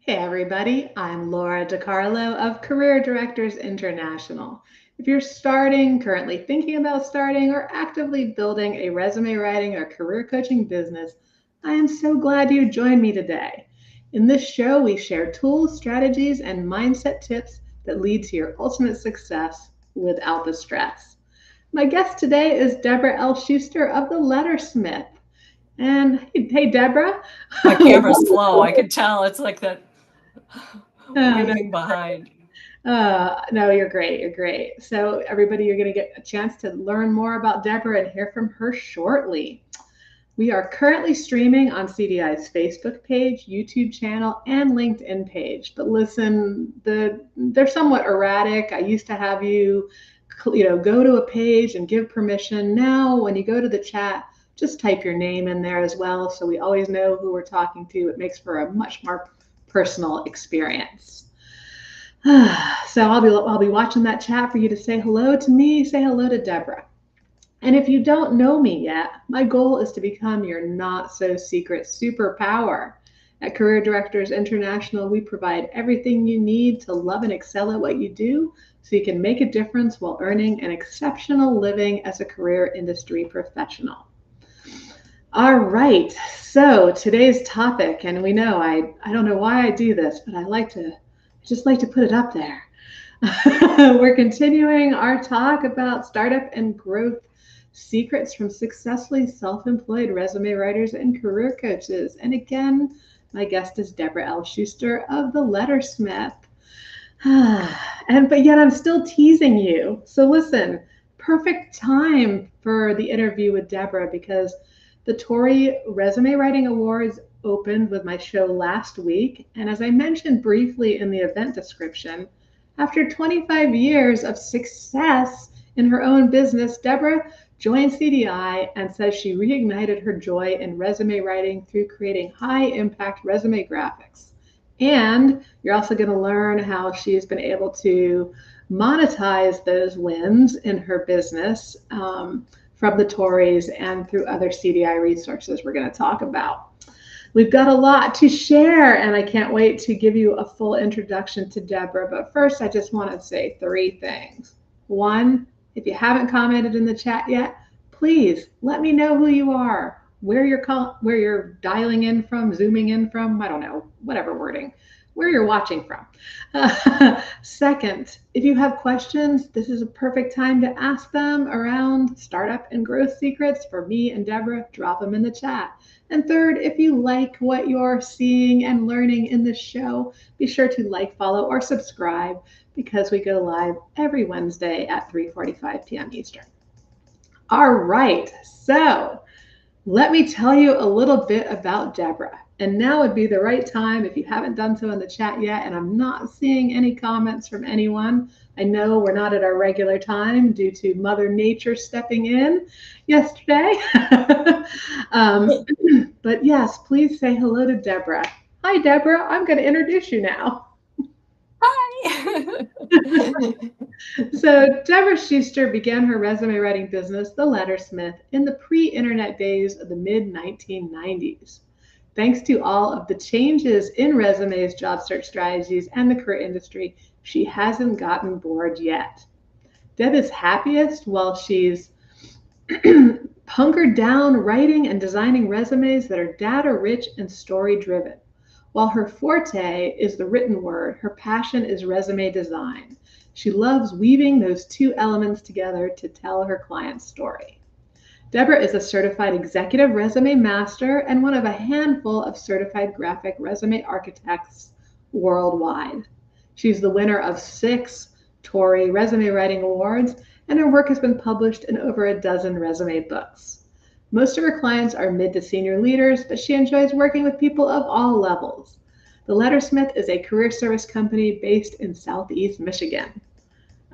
Hey everybody, I'm Laura DiCarlo of Career Directors International. If you're starting, currently thinking about starting, or actively building a resume writing or career coaching business, I am so glad you joined me today. In this show, we share tools, strategies, and mindset tips that lead to your ultimate success without the stress. My guest today is Deborah L. Schuster of The Lettersmith. And hey, Deborah. My camera's slow. I could tell it's like that No, waving behind. no, you're great. You're great. So, everybody, you're going to get a chance to learn more about Deborah and hear from her shortly. We are currently streaming on CDI's Facebook page, YouTube channel, and LinkedIn page. But listen, they're somewhat erratic. I used to have go to a page and give permission. Now, when you go to the chat, just type your name in there as well, so we always know who we're talking to. It makes for a much more personal experience. So I'll be watching that chat for you to say hello to me, say hello to Deborah. And if you don't know me yet, my goal is to become your not so secret superpower. At Career Directors International, we provide everything you need to love and excel at what you do so you can make a difference while earning an exceptional living as a career industry professional. All right, so today's topic, and we know I don't know why I do this, but I just like to put it up there. We're continuing our talk about startup and growth secrets from successfully self-employed resume writers and career coaches. And again, my guest is Deborah L. Schuster of The Lettersmith. But yet I'm still teasing you. So listen, perfect time for the interview with Deborah because the TORI Resume Writing Awards opened with my show last week. And as I mentioned briefly in the event description, after 25 years of success in her own business, Deborah joined CDI and says she reignited her joy in resume writing through creating high-impact resume graphics. And you're also going to learn how she's been able to monetize those wins in her business from the TORIs and through other CDI resources we're going to talk about. We've got a lot to share, and I can't wait to give you a full introduction to Deborah. But first, I just want to say three things. One, if you haven't commented in the chat yet, please let me know who you are, where you're dialing in from, zooming in from, I don't know, whatever wording, where you're watching from. Second, if you have questions, this is a perfect time to ask them around startup and growth secrets for me and Deborah. Drop them in the chat. And third, if you like what you're seeing and learning in this show, be sure to like, follow, or subscribe because we go live every Wednesday at 3:45 p.m. Eastern. All right, so let me tell you a little bit about Deborah. And now would be the right time if you haven't done so in the chat yet, and I'm not seeing any comments from anyone. I know we're not at our regular time due to Mother Nature stepping in yesterday. But yes, please say hello to Deborah. Hi, Deborah. I'm going to introduce you now. Hi. So Deborah Schuster began her resume writing business, The Lettersmith, in the pre-internet days of the mid-1990s. Thanks to all of the changes in resumes, job search strategies, and the career industry, she hasn't gotten bored yet. Deb is happiest while she's hunkered down writing and designing resumes that are data-rich and story-driven. While her forte is the written word, her passion is resume design. She loves weaving those two elements together to tell her client's story. Deborah is a certified executive resume master and one of a handful of certified graphic resume architects worldwide. She's the winner of 6 TORI Resume Writing Awards, and her work has been published in over a dozen resume books. Most of her clients are mid to senior leaders, but she enjoys working with people of all levels. The Lettersmith is a career service company based in Southeast Michigan.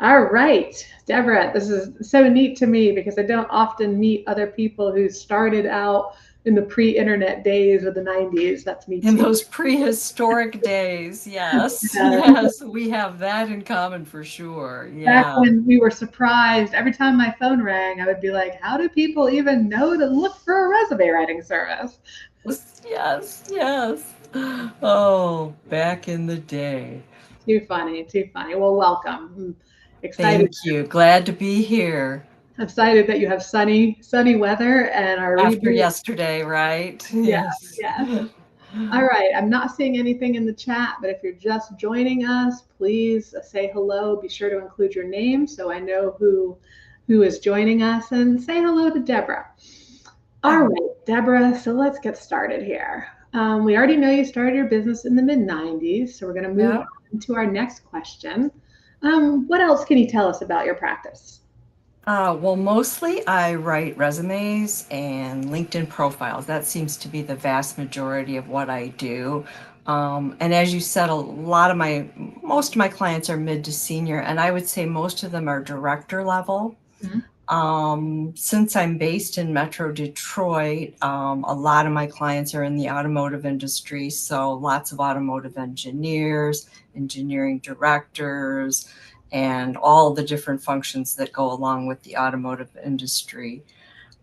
All right, Deborah, this is so neat to me because I don't often meet other people who started out in the pre-internet days of the 90s. That's me too. In those prehistoric days, yes. Yes, we have that in common for sure. Back Yeah. when we were surprised, every time my phone rang, I would be like, how do people even know to look for a resume writing service? Yes, yes. Oh, back in the day. Too funny, too funny. Well, welcome. Excited, Thank you. Glad to be here. excited that you have sunny weather and our After reboot. yesterday, right? Yeah, Yes. yes. All right. I'm not seeing anything in the chat, but if you're just joining us, please say hello. Be sure to include your name so I know who is joining us, and say hello to Deborah. All right, Deborah. So let's get started here. We already know you started your business in the mid 90s, so we're going to move Yeah. on to our next question. What else can you tell us about your practice? Well, mostly I write resumes and LinkedIn profiles. That seems to be the vast majority of what I do. And as you said, most of my clients are mid to senior, and I would say most of them are director level. Mhm. Since I'm based in Metro Detroit, a lot of my clients are in the automotive industry. So lots of automotive engineers, engineering directors, and all the different functions that go along with the automotive industry.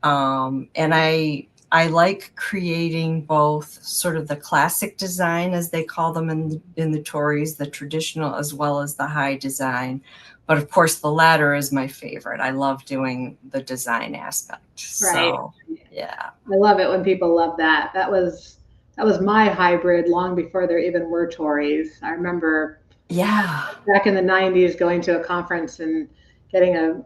And I like creating both sort of the classic design, as they call them in the TORIs, the traditional as well as the high design. But of course, the latter is my favorite. I love doing the design aspect. Right. So, yeah. I love it when people love that. That was my hybrid long before there even were Tories. I remember Yeah. back in the 90s going to a conference and getting a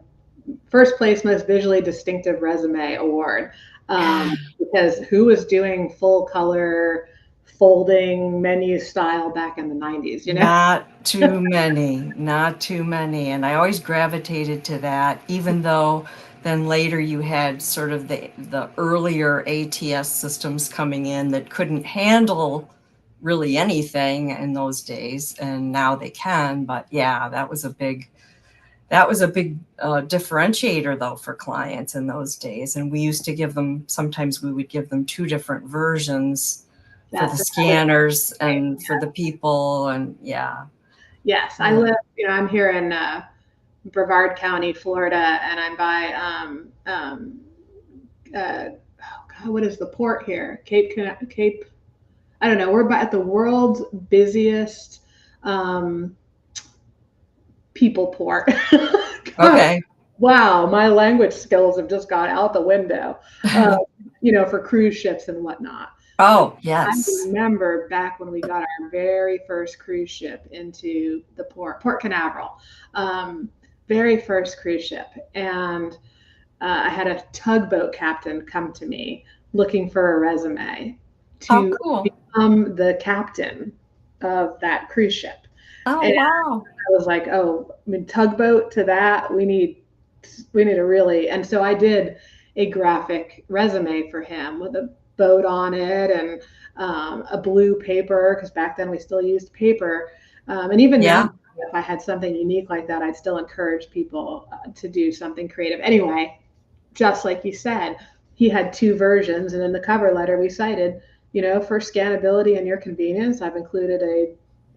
first place most visually distinctive resume award, because who was doing full color folding menu style back in the 90s, you know? Not too many, not too many. And I always gravitated to that, even though then later you had sort of the earlier ATS systems coming in that couldn't handle really anything in those days, and now they can. But yeah, that was a big differentiator though for clients in those days. And we used to sometimes we would give them two different versions for the That's scanners and for the people. And yeah. yes. I Yeah. live, I'm here in Brevard County, Florida, and I'm by oh God, what is the port here? Cape. I don't know. We're at the world's busiest um, people port. God, Okay. wow, my language skills have just gone out the window. Uh, for cruise ships and whatnot. But Oh, I yes. remember back when we got our very first cruise ship into the Port Canaveral, um, very first cruise ship, and I had a tugboat captain come to me looking for a resume Oh, to cool. become the captain of that cruise ship. Oh, And wow. I was like, oh, I mean, tugboat to that, we need a really, and so I did a graphic resume for him with a boat on it and a blue paper, because back then we still used paper. And even now, Yeah. if I had something unique like that, I'd still encourage people to do something creative. Anyway, just like you said, he had two versions, and in the cover letter we cited, for scannability and your convenience, I've included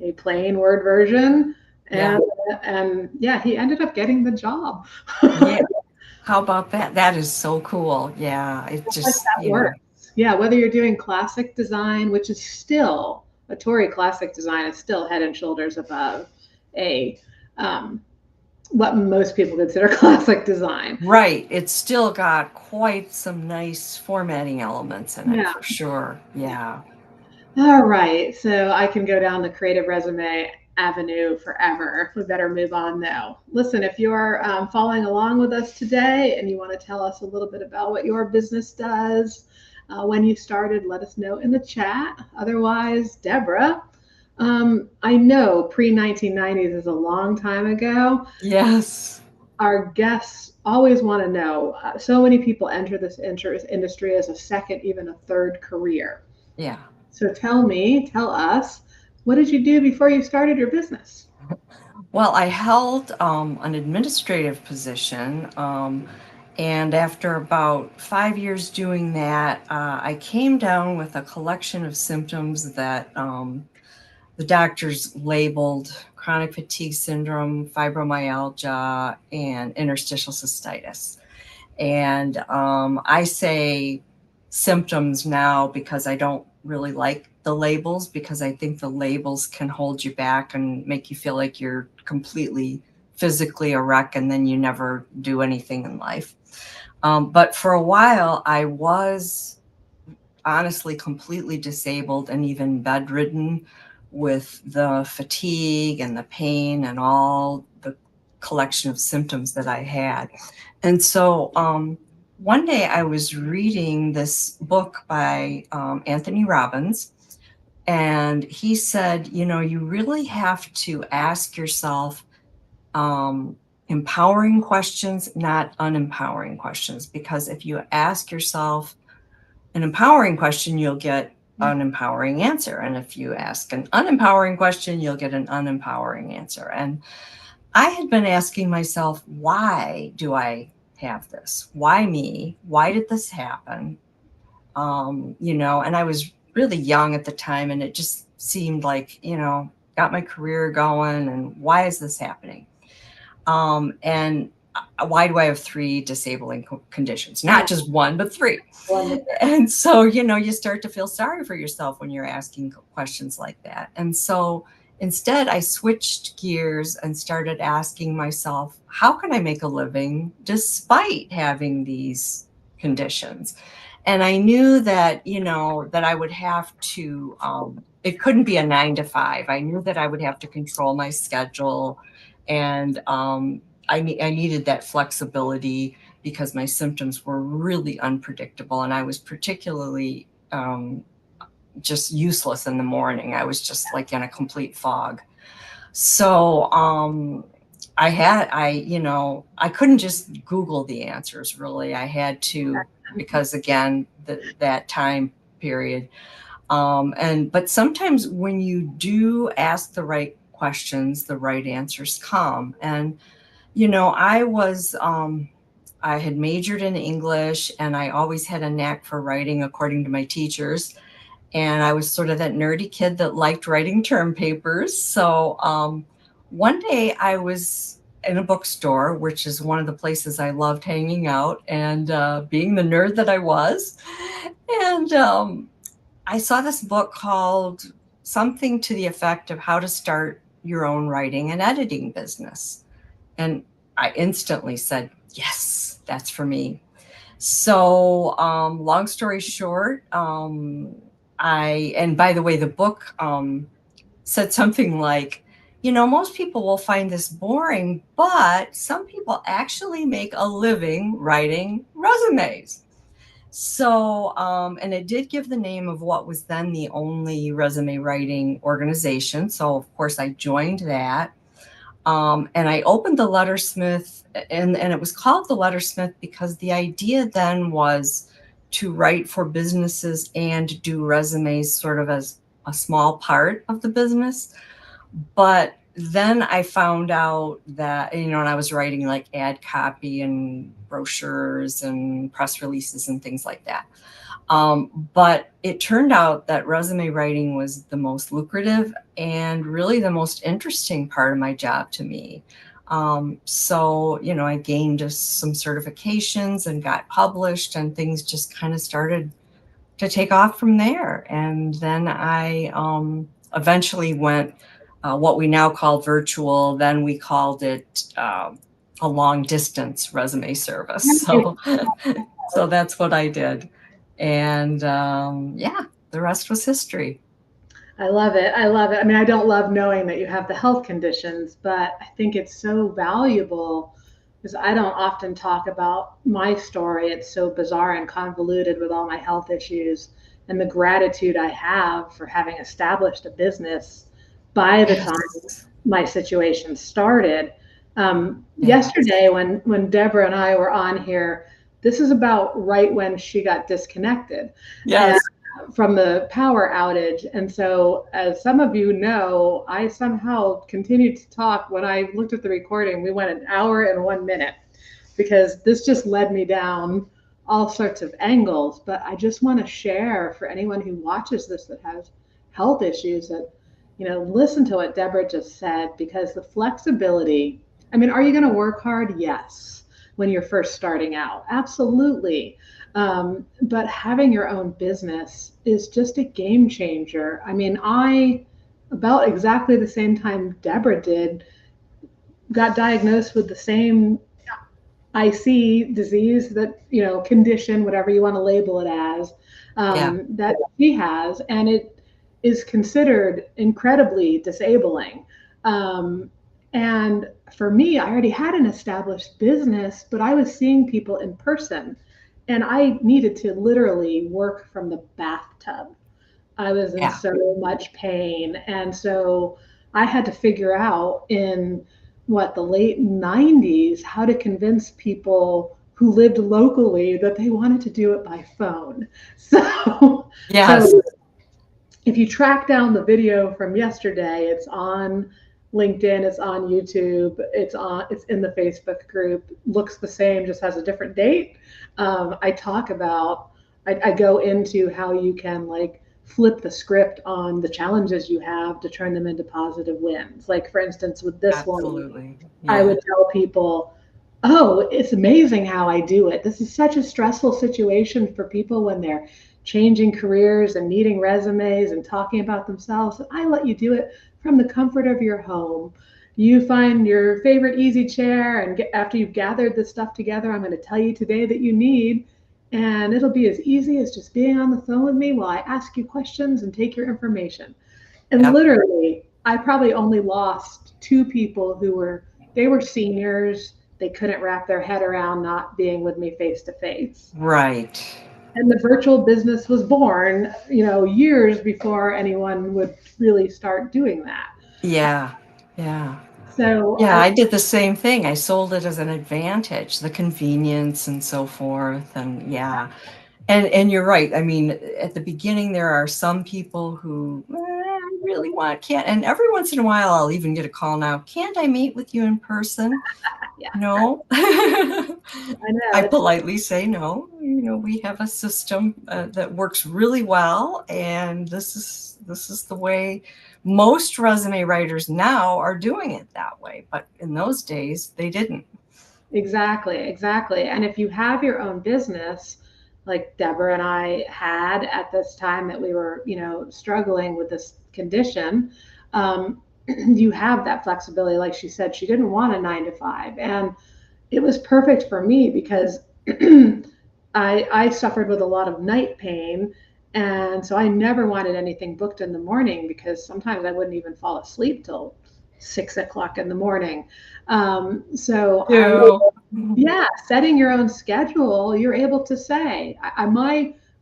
a plain Word version, Yeah. and yeah, he ended up getting the job. Yeah. How about that? That is so cool. Yeah. It Like just, that works. Yeah, whether you're doing classic design, which is still a TORI classic design, is still head and shoulders above a um, what most people consider classic design. right. It's still got quite some nice formatting elements in it Yeah. for sure. Yeah. All right, so I can go down the creative resume avenue forever. We better move on though. Listen, if you're following along with us today and you want to tell us a little bit about what your business does, when you started, let us know in the chat. Otherwise, Deborah, I know pre 1990s is a long time ago. Yes. Our guests always want to know. So many people enter this industry as a second, even a third career. Yeah. So tell us, what did you do before you started your business? Well, I held an administrative position, and after about 5 years doing that, I came down with a collection of symptoms that the doctors labeled chronic fatigue syndrome, fibromyalgia, and interstitial cystitis. And I say symptoms now because I don't really like the labels, because I think the labels can hold you back and make you feel like you're completely physically a wreck and then you never do anything in life. But for a while, I was honestly completely disabled and even bedridden with the fatigue and the pain and all the collection of symptoms that I had. And so one day I was reading this book by Anthony Robbins, and he said, you know, you really have to ask yourself empowering questions, not unempowering questions, because if you ask yourself an empowering question, you'll get an empowering answer. And if you ask an unempowering question, you'll get an unempowering answer. And I had been asking myself, why do I have this? Why me? Why did this happen? You know, and I was really young at the time, and it just seemed like, you know, got my career going, and why is this happening? And why do I have 3 disabling conditions? Not just one, but 3. And so, you know, you start to feel sorry for yourself when you're asking questions like that. And so instead, I switched gears and started asking myself, how can I make a living despite having these conditions? And I knew that, you know, that I would have to, it couldn't be a 9 to 5. I knew that I would have to control my schedule. And I needed that flexibility because my symptoms were really unpredictable. And I was particularly just useless in the morning. I was just like in a complete fog. So you know, I couldn't just Google the answers really. I had to, because again, that time period. But sometimes when you do ask the right questions, the right answers come. And, you know, I had majored in English, and I always had a knack for writing according to my teachers. And I was sort of that nerdy kid that liked writing term papers. So one day I was in a bookstore, which is one of the places I loved hanging out and being the nerd that I was. And I saw this book called something to the effect of how to start your own writing and editing business. And I instantly said, yes, that's for me. So long story short, and by the way, the book said something like, you know, most people will find this boring, but some people actually make a living writing resumes. So, and it did give the name of what was then the only resume writing organization. So, of course, I joined that. And I opened the Lettersmith, and it was called the Lettersmith because the idea then was to write for businesses and do resumes sort of as a small part of the business. But then I found out that, you know, and I was writing like ad copy and brochures and press releases and things like that. But it turned out that resume writing was the most lucrative and really the most interesting part of my job to me. So, you know, I gained some certifications and got published, and things just kind of started to take off from there. And then I eventually went what we now call virtual. Then we called it a long distance resume service. So that's what I did. And yeah, the rest was history. I love it. I love it. I mean, I don't love knowing that you have the health conditions, but I think it's so valuable because I don't often talk about my story. It's so bizarre and convoluted with all my health issues and the gratitude I have for having established a business by the time my situation started. Yesterday, when Deborah and I were on here, this is about right when she got disconnected. Yes. From the power outage. And so, as some of you know, I somehow continued to talk. When I looked at the recording, we went an hour and 1 minute because this just led me down all sorts of angles. But I just want to share for anyone who watches this that has health issues that, you know, listen to what Deborah just said, because the flexibility, I mean, are you going to work hard? Yes. when you're first starting out. Absolutely. But having your own business is just a game changer. I mean, about exactly the same time Deborah did, got diagnosed with the same IC disease, that, condition, whatever you want to label it as, Yeah. that she has, and it is considered incredibly disabling. Um, and for me, I already had an established business, but I was seeing people in person, and I needed to literally work from the bathtub. I was in Yeah. so much pain. And so I had to figure out in the late 90s how to convince people who lived locally that they wanted to do it by phone. Yes. So if you track down the video from yesterday, it's on LinkedIn, it's on YouTube, it's in the Facebook group. Looks the same, just has a different date. I talk about, I go into how you can like flip the script on the challenges you have to turn them into positive wins. Like for instance, with this one, Absolutely. I Yeah. would tell people, oh, it's amazing how I do it. This is such a stressful situation for people when they're changing careers and needing resumes and talking about themselves. I let you do it from the comfort of your home. You find your favorite easy chair, and after you've gathered the stuff together, I'm going to tell you today that you need. And it'll be as easy as just being on the phone with me while I ask you questions and take your information. And Yep. literally, I probably only lost two people they were seniors. They couldn't wrap their head around not being with me face to face. Right. And the virtual business was born, years before anyone would really start doing that. Yeah. Yeah. So Yeah, I, I did the same thing. I sold it as an advantage, the convenience and so forth. And yeah. And you're right. I mean, at the beginning there are some people who I really can't, and every once in a while I'll even get a call now, can't I meet with you in person? yeah, No. I know I it's politely say no. We have a system that works really well, and this is the way most resume writers now are doing it that way. But in those days, they didn't. exactly. And if you have your own business, like Deborah and I had at this time that we were, struggling with this condition, you have that flexibility. Like she said, she didn't want a 9 to 5. And it was perfect for me because I suffered with a lot of night pain. And so I never wanted anything booked in the morning because sometimes I wouldn't even fall asleep till 6 o'clock in the morning. Ew. Yeah, setting your own schedule, you're able to say,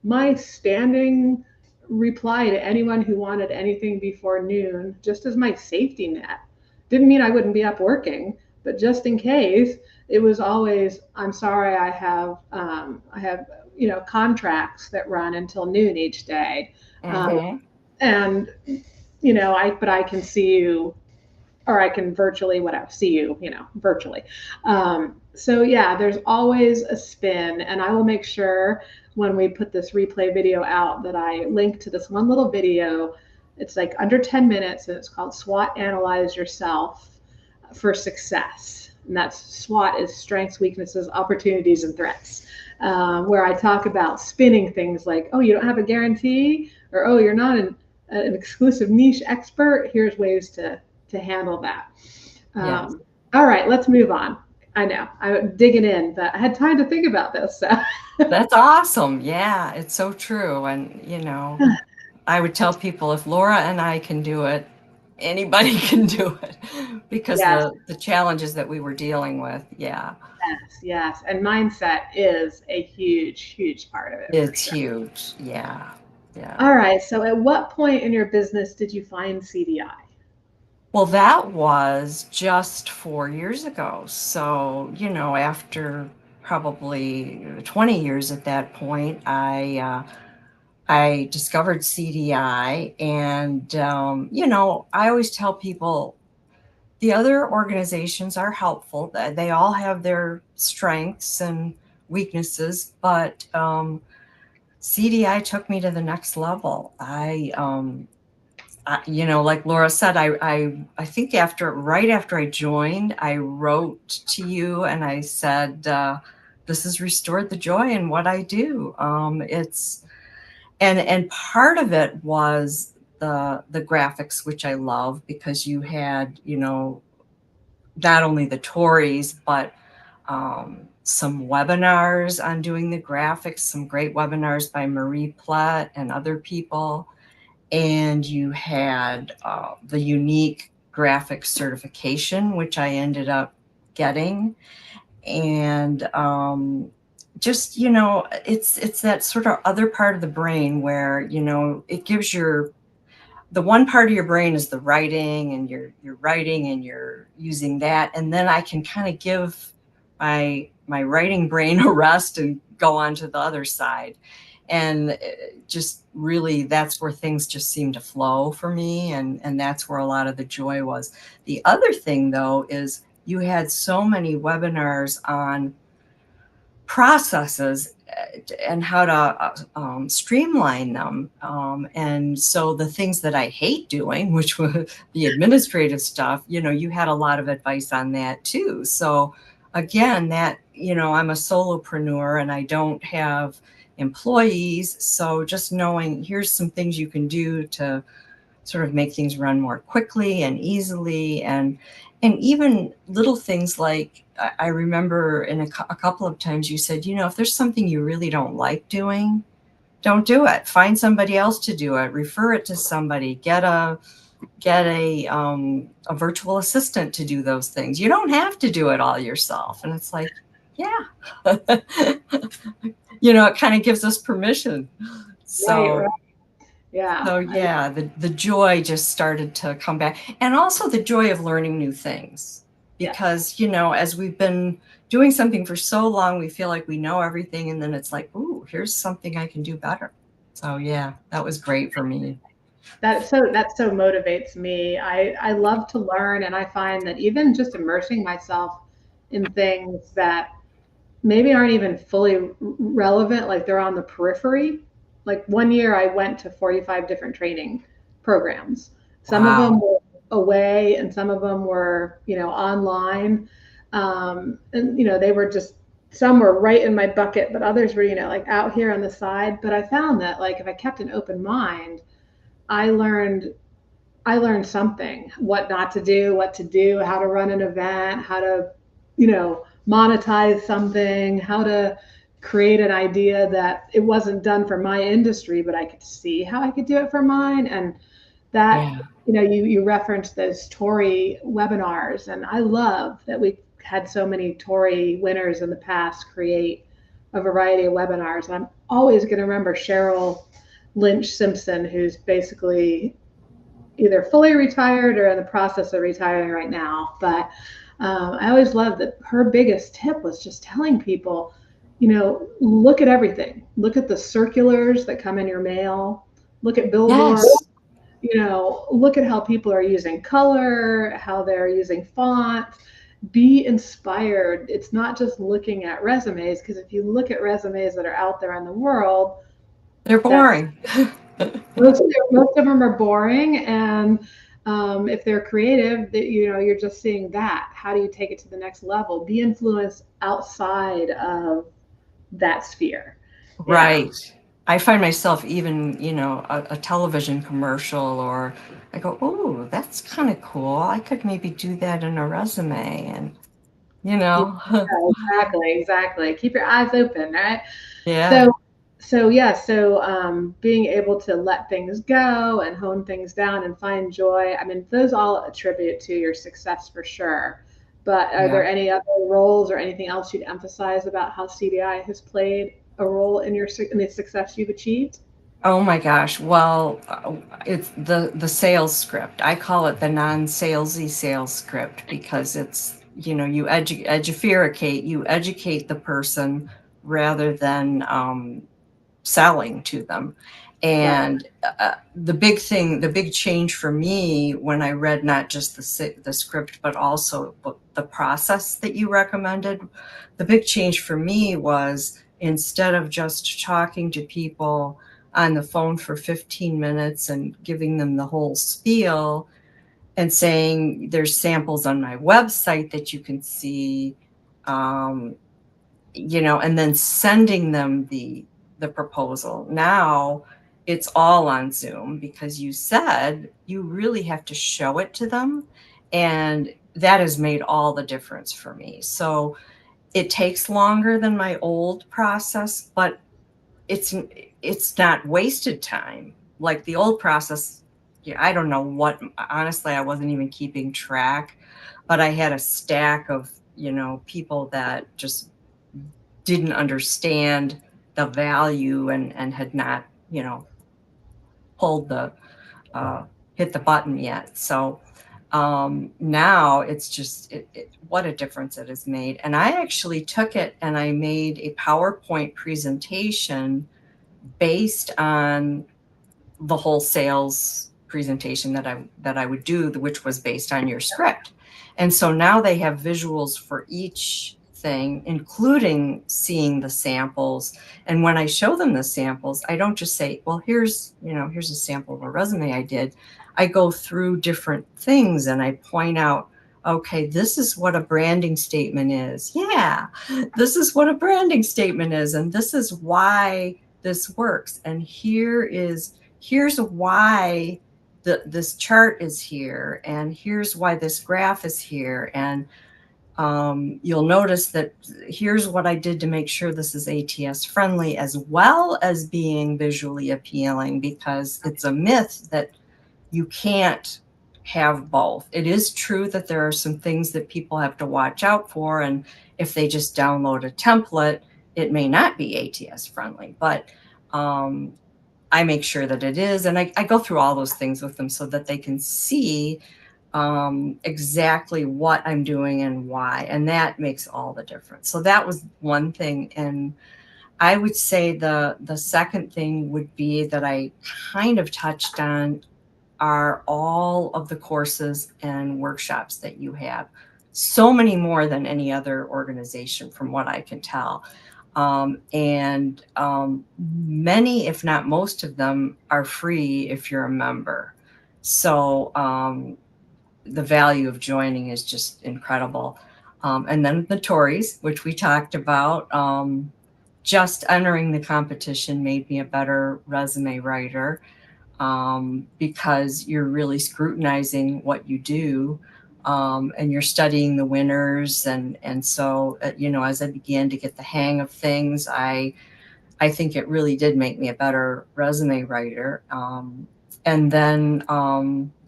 my standing reply to anyone who wanted anything before noon, just as my safety net. Didn't mean I wouldn't be up working, but just in case, it was always, I'm sorry, I have contracts that run until noon each day, um, Mm-hmm. and I can see you, or I can virtually whatever see you, virtually. So yeah, there's always a spin, and I will make sure when we put this replay video out that I link to this one little video. It's like under 10 minutes, and it's called SWOT Analyze Yourself for Success. And that's SWOT is strengths, weaknesses, opportunities, and threats. Where I talk about spinning things like, oh, you don't have a guarantee, or oh, you're not an exclusive niche expert. Here's ways to handle that. Yes. All right, let's move on. I know I'm digging in, but I had time to think about this. So. That's awesome. Yeah, it's so true. And, I would tell people if Laura and I can do it, anybody can do it because Yes, the challenges that we were dealing with. Yeah, yes. And mindset is a huge part of it for it's sure. huge. Yeah. Yeah. All right, so at what point in your business did you find CDI? Well, that was just 4 years ago. So, after probably 20 years at that point, I discovered CDI, and I always tell people the other organizations are helpful. They all have their strengths and weaknesses, but CDI took me to the next level. like Laura said, I think right after I joined, I wrote to you and I said, this has restored the joy in what I do. And part of it was the graphics, which I love, because you had, not only the TORIs, but some webinars on doing the graphics, some great webinars by Marie Platt and other people. And you had the unique graphics certification, which I ended up getting. And just, it's that sort of other part of the brain where, it gives the one part of your brain is the writing, and you're writing and you're using that. And then I can kind of give my writing brain a rest and go on to the other side. And just really, that's where things just seem to flow for me. And that's where a lot of the joy was. The other thing, though, is you had so many webinars on processes and how to streamline them. And so the things that I hate doing, which were the administrative stuff, you had a lot of advice on that too. So again, I'm a solopreneur and I don't have employees. So just knowing here's some things you can do to sort of make things run more quickly and easily, and even little things like I remember a couple of times you said, if there's something you really don't like doing, don't do it. Find somebody else to do it. Refer it to somebody. Get a virtual assistant to do those things. You don't have to do it all yourself. And it's like, yeah, it kind of gives us permission. So. Right. Yeah. So yeah, the joy just started to come back, and also the joy of learning new things, because as we've been doing something for so long, we feel like we know everything, and then it's like, ooh, here's something I can do better. So yeah, that was great for me. That so motivates me. I love to learn, and I find that even just immersing myself in things that maybe aren't even fully relevant, like they're on the periphery. Like one year I went to 45 different training programs. Some of them Wow. were away and some of them were, online. And, they were just, some were right in my bucket, but others were, like out here on the side. But I found that like if I kept an open mind, I learned something, what not to do, what to do, how to run an event, how to, monetize something, how to create an idea that it wasn't done for my industry, but I could see how I could do it for mine. And that, Yeah. you referenced those TORI webinars, and I love that we had so many TORI winners in the past create a variety of webinars. And I'm always going to remember Cheryl Lynch Simpson, who's basically either fully retired or in the process of retiring right now. But I always loved that her biggest tip was just telling people, look at everything. Look at the circulars that come in your mail. Look at billboards. Yes. Look at how people are using color, how they're using font. Be inspired. It's not just looking at resumes, because if you look at resumes that are out there in the world, They're that's boring. most of them are boring. And if they're creative, that you're just seeing that. How do you take it to the next level? Be influenced outside of that sphere. Yeah. Right. I find myself even, a television commercial, or I go, oh, that's kind of cool. I could maybe do that in a resume. And, Yeah, exactly. Keep your eyes open, right? yeah. So, being able to let things go and hone things down and find joy. I mean, those all attribute to your success for sure. But are Yeah. there any other roles or anything else you'd emphasize about how CDI has played a role in the success you've achieved? Oh my gosh. Well, it's the sales script. I call it the non-salesy sales script, because it's, you educate the person rather than selling to them. Right. And the big change for me when I read not just the script, but also the process that you recommended, the big change for me was, instead of just talking to people on the phone for 15 minutes and giving them the whole spiel and saying there's samples on my website that you can see, and then sending them the proposal. Now it's all on Zoom because you said you really have to show it to them, and that has made all the difference for me. So it takes longer than my old process, but it's not wasted time. Like the old process, yeah, I don't know what, honestly, I wasn't even keeping track, but I had a stack of, people that just didn't understand the value and had not, pulled the, hit the button yet. So now it's just, what a difference it has made. And I actually took it and I made a PowerPoint presentation based on the whole sales presentation that I would do, which was based on your script. And so now they have visuals for each thing, including seeing the samples. And when I show them the samples, I don't just say, well, here's a sample of a resume I did. I go through different things and I point out, okay, this is what a branding statement is. Yeah, this is what a branding statement is. And this is why this works. And here's why this chart is here, and here's why this graph is here. And you'll notice that here's what I did to make sure this is ATS friendly, as well as being visually appealing, because it's a myth that you can't have both. It is true that there are some things that people have to watch out for, and if they just download a template, it may not be ATS friendly, but I make sure that it is. And I go through all those things with them so that they can see exactly what I'm doing and why. And that makes all the difference. So that was one thing. And I would say the second thing would be that I kind of touched on are all of the courses and workshops that you have. So many more than any other organization, from what I can tell. Many, if not most of them, are free if you're a member. So the value of joining is just incredible. And then the TORIs, which we talked about, just entering the competition made me a better resume writer, because you're really scrutinizing what you do. And you're studying the winners. And so, as I began to get the hang of things, I think it really did make me a better resume writer. And then,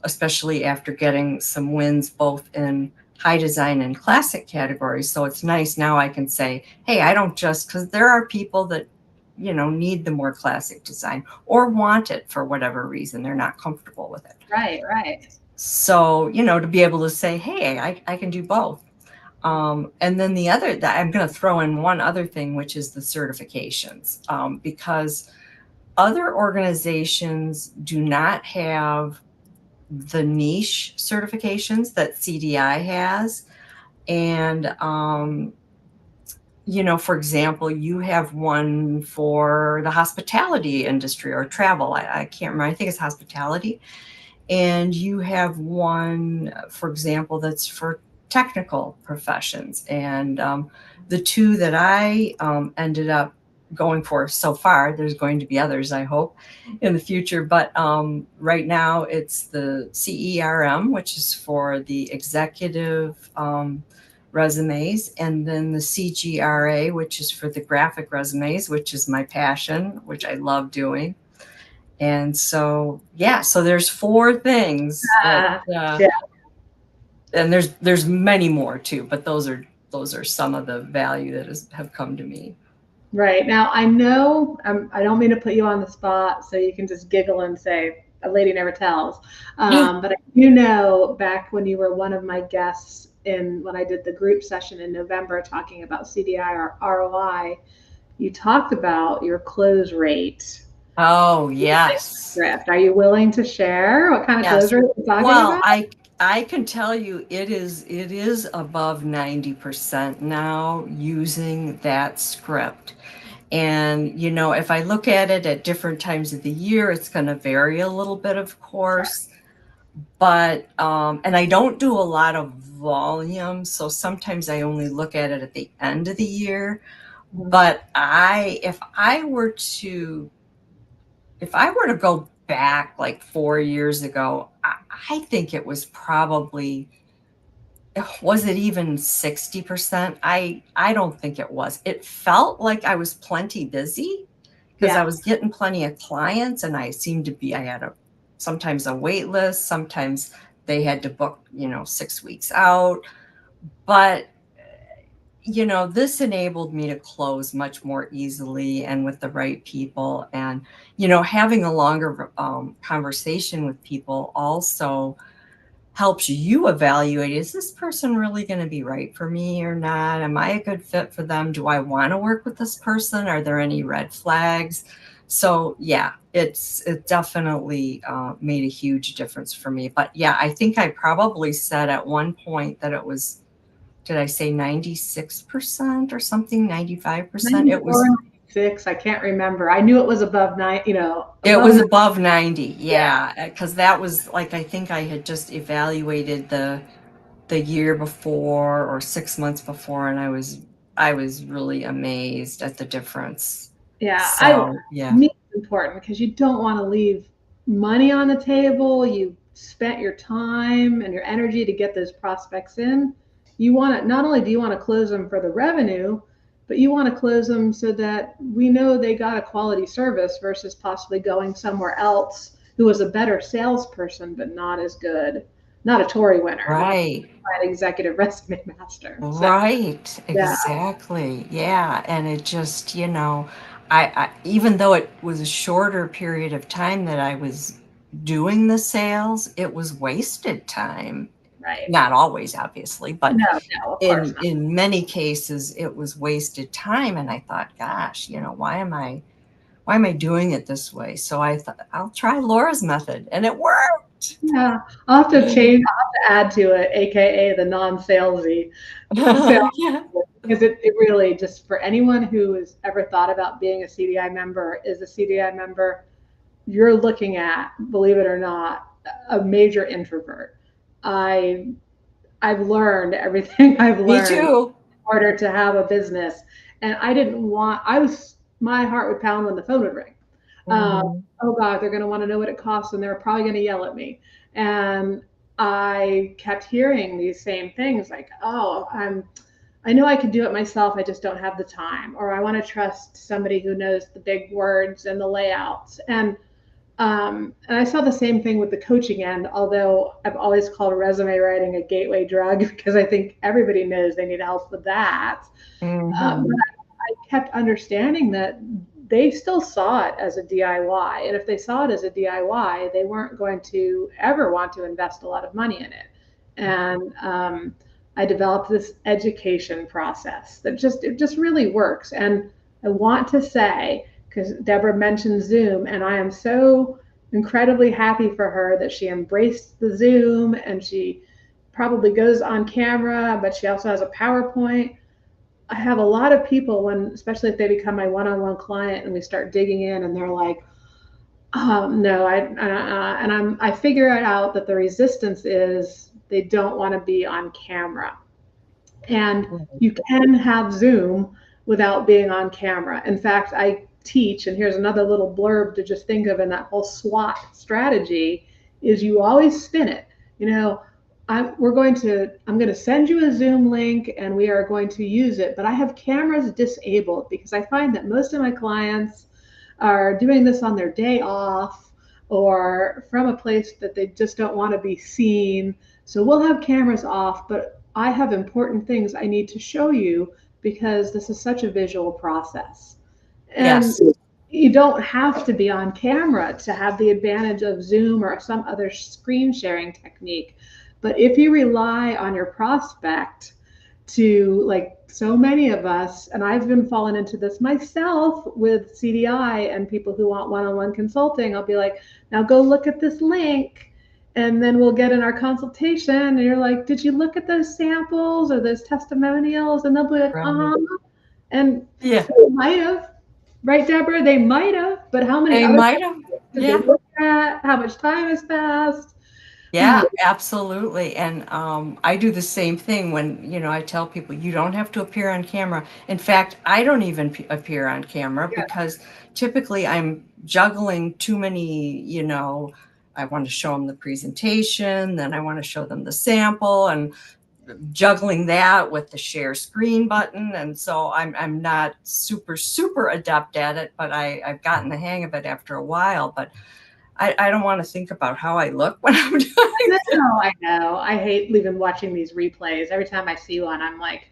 especially after getting some wins both in high design and classic categories. So it's nice now I can say, hey, I don't just, because there are people that, need the more classic design or want it for whatever reason. They're not comfortable with it. Right. So, to be able to say, hey, I can do both. And then I'm going to throw in one other thing, which is the certifications, because other organizations do not have the niche certifications that CDI has. And, for example, you have one for the hospitality industry or travel. I can't remember. I think it's hospitality. And you have one, for example, that's for technical professions. And the two that I ended up going for so far, there's going to be others, I hope, in the future. But right now it's the CERM, which is for the executive resumes, and then the CGRA, which is for the graphic resumes, which is my passion, which I love doing. And so, so there's 4 things that, and there's many more too, but those are some of the value that have come to me. Right. Now, I know, I don't mean to put you on the spot so you can just giggle and say, a lady never tells. But I do know back when you were one of my guests when I did the group session in November talking about CDI or ROI, you talked about your close rate. Oh, yes. Script. Are you willing to share what kind of close rate you're talking about? I can tell you it is above 90% now using that script. And, if I look at it at different times of the year, it's going to vary a little bit, of course. But, and I don't do a lot of volume. So sometimes I only look at it at the end of the year. But if I were to go back like 4 years ago, I think it was probably, was it even 60%? I don't think it was. It felt like I was plenty busy because I was getting plenty of clients, and I had sometimes a wait list, sometimes they had to book, 6 weeks out. But this enabled me to close much more easily and with the right people. And, having a longer conversation with people also helps you evaluate, is this person really going to be right for me or not? Am I a good fit for them? Do I want to work with this person? Are there any red flags? So yeah, it definitely made a huge difference for me. But yeah, I think I probably said at one point that it was, did I say 96% or something? 95%? It was 6. I can't remember. I knew it was above 9, it was above 90. Yeah. Cause that was like, I think I had just evaluated the year before or 6 months before, and I was really amazed at the difference. Yeah. So, yeah. Me, it's important because you don't want to leave money on the table. You spent your time and your energy to get those prospects in. You want to, not only do you want to close them for the revenue, but you want to close them so that we know they got a quality service versus possibly going somewhere else who was a better salesperson but not as good, not a TORI winner, Right. not an executive resume master. So, Right. yeah. Exactly. Yeah. And it just, I even though it was a shorter period of time that I was doing the sales, it was wasted time. Right. Not always, obviously, but No, of course not. in many cases it was wasted time. And I thought, gosh, why am I doing it this way? So I thought, I'll try Laura's method, and it worked. Yeah, I'll have to change. I'll have to add to it, aka the non-salesy sales, Yeah. because it really, just for anyone who has ever thought about being a CDI member, is a CDI member, you're looking at, believe it or not, a major introvert. I I've learned everything I've Me learned too. in order to have a business, and I didn't want. My heart would pound when the phone would ring. Mhm. Oh God, they're going to want to know what it costs, and they're probably going to yell at me. And I kept hearing these same things like, oh, I know I could do it myself. I just don't have the time, or I want to trust somebody who knows the big words and the layouts. And I saw the same thing with the coaching end, although I've always called resume writing a gateway drug because I think everybody knows they need help with that. But Mhm. I kept understanding that they still saw it as a DIY. And if they saw it as a DIY, they weren't going to ever want to invest a lot of money in it. And I developed this education process that it just really works. And I want to say, because Deborah mentioned Zoom, and I am so incredibly happy for her that she embraced the Zoom, and she probably goes on camera, but she also has a PowerPoint. I have a lot of people especially if they become my one-on-one client and we start digging in, and they're like, "Oh no, I figure it out that the resistance is they don't want to be on camera, and you can have Zoom without being on camera. In fact, I teach, and here's another little blurb to just think of in that whole SWOT strategy: is you always spin it. You know, I'm going to send you a Zoom link and we are going to use it, but I have cameras disabled because I find that most of my clients are doing this on their day off or from a place that they just don't want to be seen. So we'll have cameras off, but I have important things I need to show you because this is such a visual process. And Yes. you don't have to be on camera to have the advantage of Zoom or some other screen sharing technique. But if you rely on your prospect to, like so many of us, and I've been falling into this myself with CDI and people who want one-on-one consulting, I'll be like, now go look at this link. And then we'll get in our consultation, and you're like, did you look at those samples or those testimonials? And they'll be like, Right. and Yeah. you might have, Right, Deborah? They might have, but how many They other might have. did they Yeah. look at? How much time has passed? Yeah, absolutely. And I do the same thing when, I tell people you don't have to appear on camera. In fact, I don't even appear on camera Yeah. because typically I'm juggling too many, I want to show them the presentation, then I want to show them the sample, and juggling that with the share screen button. And so I'm not super adept at it, but I've gotten the hang of it after a while. But I don't want to think about how I look when I'm doing this. No, I know. I hate even watching these replays. Every time I see one, I'm like,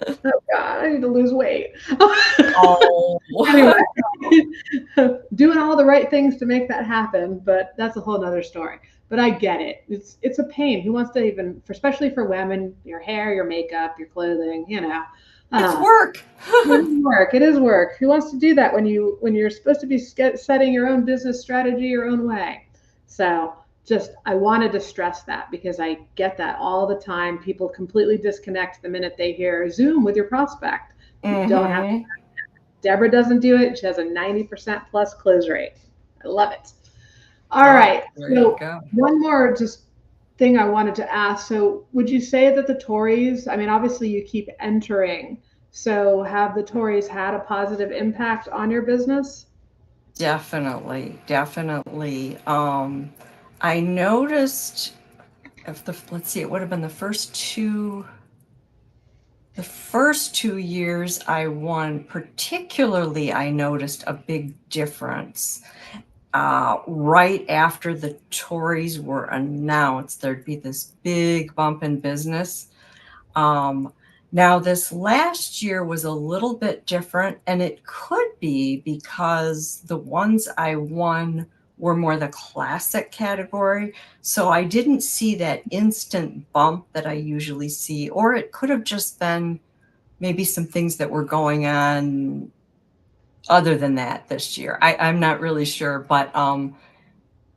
oh God, I need to lose weight. Oh, Anyway, doing all the right things to make that happen, but that's a whole nother story. But I get it. It's a pain. Who wants to even, especially for women, your hair, your makeup, your clothing, it's uh, work. it is work. It is work. Who wants to do that when you're supposed to be setting your own business strategy your own way? So just I wanted to stress that because I get that all the time. People completely disconnect the minute they hear Zoom with your prospect. You don't have. Hmm. Deborah doesn't do it. She has a 90% plus close rate. I love it. All Oh, right. there you So go. one more just thing I wanted to ask. So would you say that the Tories, I mean, obviously you keep entering. So have the Tories had a positive impact on your business? Definitely. I noticed if let's see, it would have been the first 2 years I won, particularly, I noticed a big difference. Right after the Tories were announced, there'd be this big bump in business. Um, Now, this last year was a little bit different, and it could be because the ones I won were more the classic category. So I didn't see that instant bump that I usually see, or it could have just been maybe some things that were going on other than that this year. I'm not really sure, but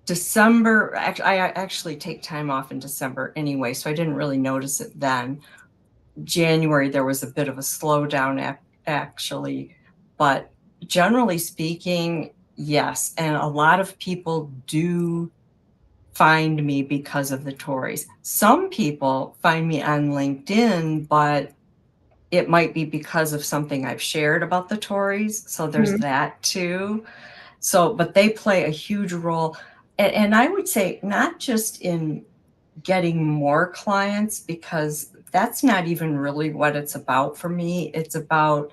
December, I actually take time off in December anyway, so I didn't really notice it then. January, there was a bit of a slowdown actually, but generally speaking, yes. And a lot of people do find me because of the Tories. Some people find me on LinkedIn, but it might be because of something I've shared about the Tories. So there's Mhm. that too. So, but they play a huge role. And I would say not just in getting more clients, because that's not even really what it's about for me. It's about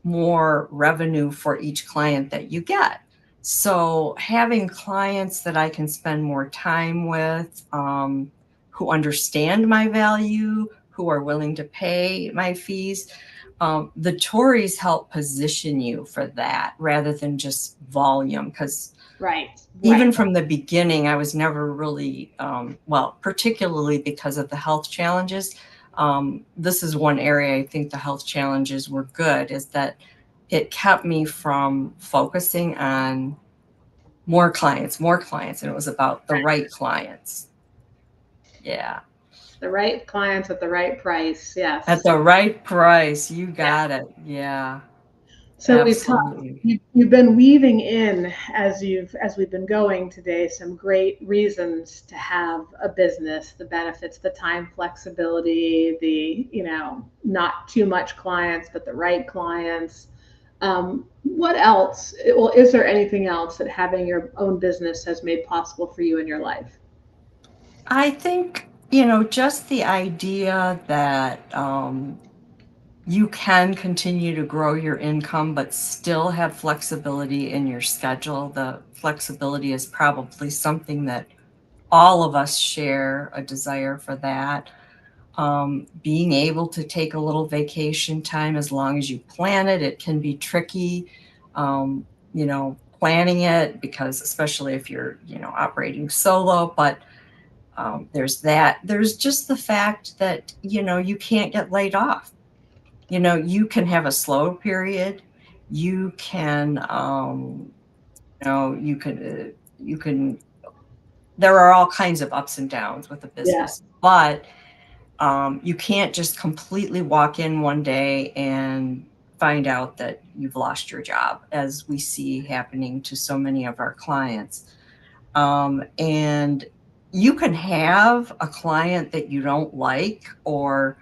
more revenue for each client that you get. So having clients that I can spend more time with, who understand my value, who are willing to pay my fees, the Tories help position you for that rather than just volume. Because Right, even right. from the beginning, I was never really, well, particularly because of the health challenges. This is one area I think the health challenges were good, is that it kept me from focusing on more clients, and it was about the right clients. Yeah. The right clients at the right price. At Yes. the right price. You Yeah. got it. Yeah, So we've talked. absolutely. You've been weaving in as we've been going today some great reasons to have a business, the benefits, the time flexibility, the not too much clients but the right clients. What else? Well, is there anything else that having your own business has made possible for you in your life? I think, just the idea that you can continue to grow your income, but still have flexibility in your schedule. The flexibility is probably something that all of us share a desire for that. Being able to take a little vacation time as long as you plan it, it can be tricky, planning it, because especially if you're, operating solo, but there's that. There's just the fact that, you can't get laid off. You can have a slow period. You can, you can, there are all kinds of ups and downs with a Yeah. business, but you can't just completely walk in one day and find out that you've lost your job, as we see happening to so many of our clients. And you can have a client that you don't like, or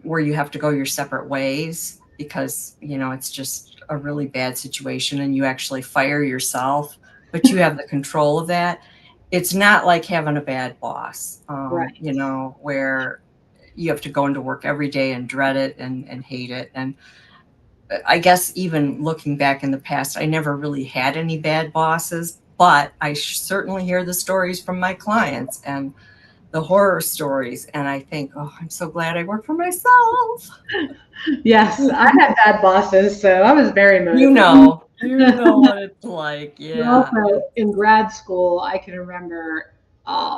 where you have to go your separate ways because, it's just a really bad situation and you actually fire yourself, but you have the control of that. It's not like having a bad boss, Right. where you have to go into work every day and dread it and hate it. And I guess even looking back in the past, I never really had any bad bosses, but I certainly hear the stories from my clients and the horror stories. And I think, oh, I'm so glad I work for myself. Yes, I had bad bosses, so I was very You motivated. know what it's like. Yeah. Also, in grad school, I can remember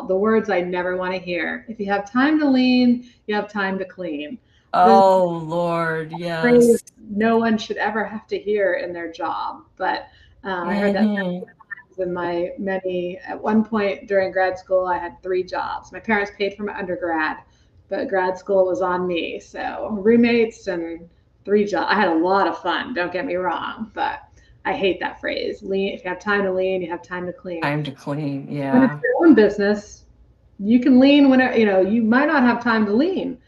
the words I never want to hear. If you have time to lean, you have time to clean. This is Oh, Lord. a phrase Yes. no one should ever have to hear in their job. But I heard that Hmm. in my many, at one point during grad school, I had 3 jobs. My parents paid for my undergrad, but grad school was on me. So roommates and 3 jobs. I had a lot of fun, don't get me wrong, but I hate that phrase. Lean, if you have time to lean, you have time to clean. Time to clean. When it's Yeah. your own business, you can lean whenever, you might not have time to lean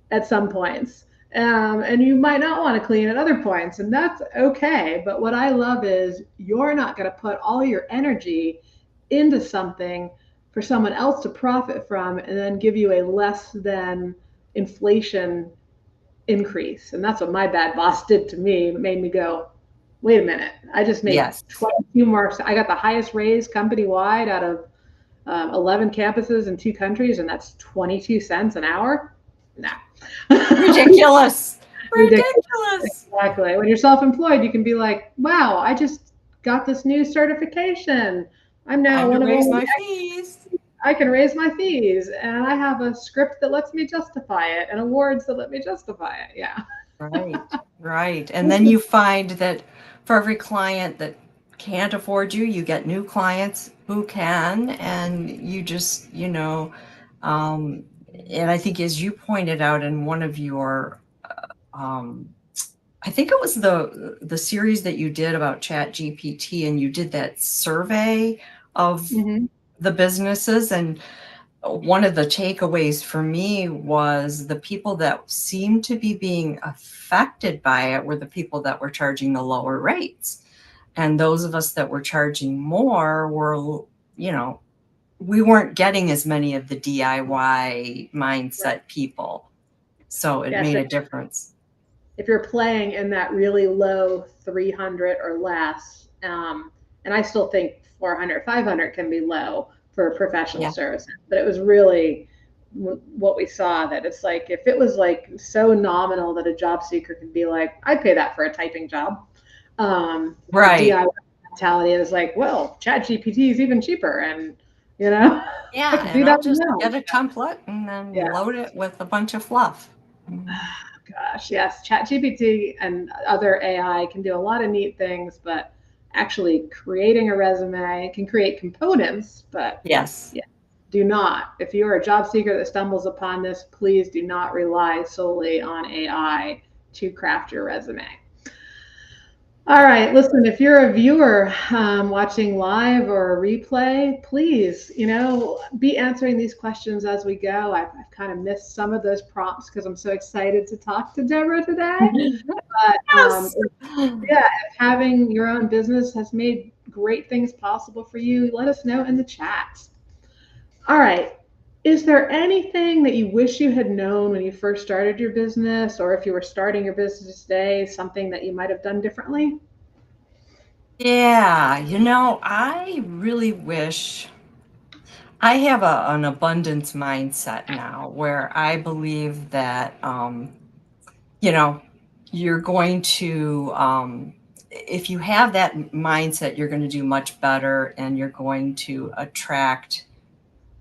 at some points. And you might not want to clean at other points, and that's okay. But what I love is you're not going to put all your energy into something for someone else to profit from and then give you a less than inflation increase. And that's what my bad boss did to me. It made me go, wait a minute, I just made Yes. 22 more. I got the highest raise company wide out of 11 campuses in 2 countries, and that's 22 cents an hour. No. Ridiculous. Ridiculous. Ridiculous. Exactly. When you're self-employed, you can be like, wow, I just got this new certification. I'm now Time to one of raise only my X. fees. I can raise my fees, and I have a script that lets me justify it and awards that let me justify it. Yeah. Right, right. And then you find that for every client that can't afford you, you get new clients who can, and you just, um, and I think as you pointed out in one of your, um, I think it was the series that you did about Chat GPT, and you did that survey of Mm-hmm. the businesses, and one of the takeaways for me was the people that seemed to be being affected by it were the people that were charging the lower rates. And those of us that were charging more were, you know, we weren't getting as many of the DIY Right. mindset people. So it Yes. made a difference. If you're playing in that really low 300 or less, and I still think 400, 500 can be low for professional Yeah. services, but it was really what we saw that it's like if it was like so nominal that a job seeker could be like, I'd pay that for a typing job. The Right. DIY mentality is like, well, Chat GPT is even cheaper, and you know, I Yeah. could do And that I'll just now. get a template and then Yeah. load it with a bunch of fluff. Mhm. Gosh, yes, ChatGPT and other AI can do a lot of neat things, but actually creating a resume can create components, but Yes. yeah, do not. If you are a job seeker that stumbles upon this, please do not rely solely on AI to craft your resume. All right, listen, if you're a viewer watching live or a replay, please, be answering these questions as we go. I've kind of missed some of those prompts because I'm so excited to talk to Deborah today. But Yes. yeah, if having your own business has made great things possible for you, let us know in the chat. All right. Is there anything that you wish you had known when you first started your business, or if you were starting your business today, something that you might have done differently? Yeah, I really wish I have an abundance mindset now where I believe that, you know, you're going to, if you have that mindset, you're going to do much better and you're going to attract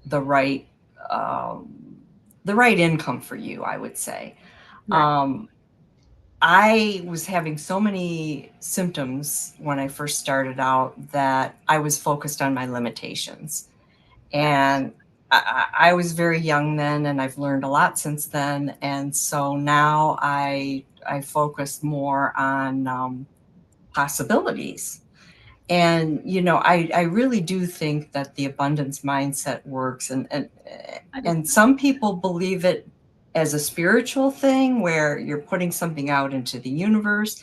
the right, um, the right income for you, I would say. Right. Um, I was having so many symptoms when I first started out that I was focused on my limitations. Right. And I was very young then, and I've learned a lot since then. And so now I I focused more on possibilities. And, I really do think that the abundance mindset works. And some people believe it as a spiritual thing where you're putting something out into the universe.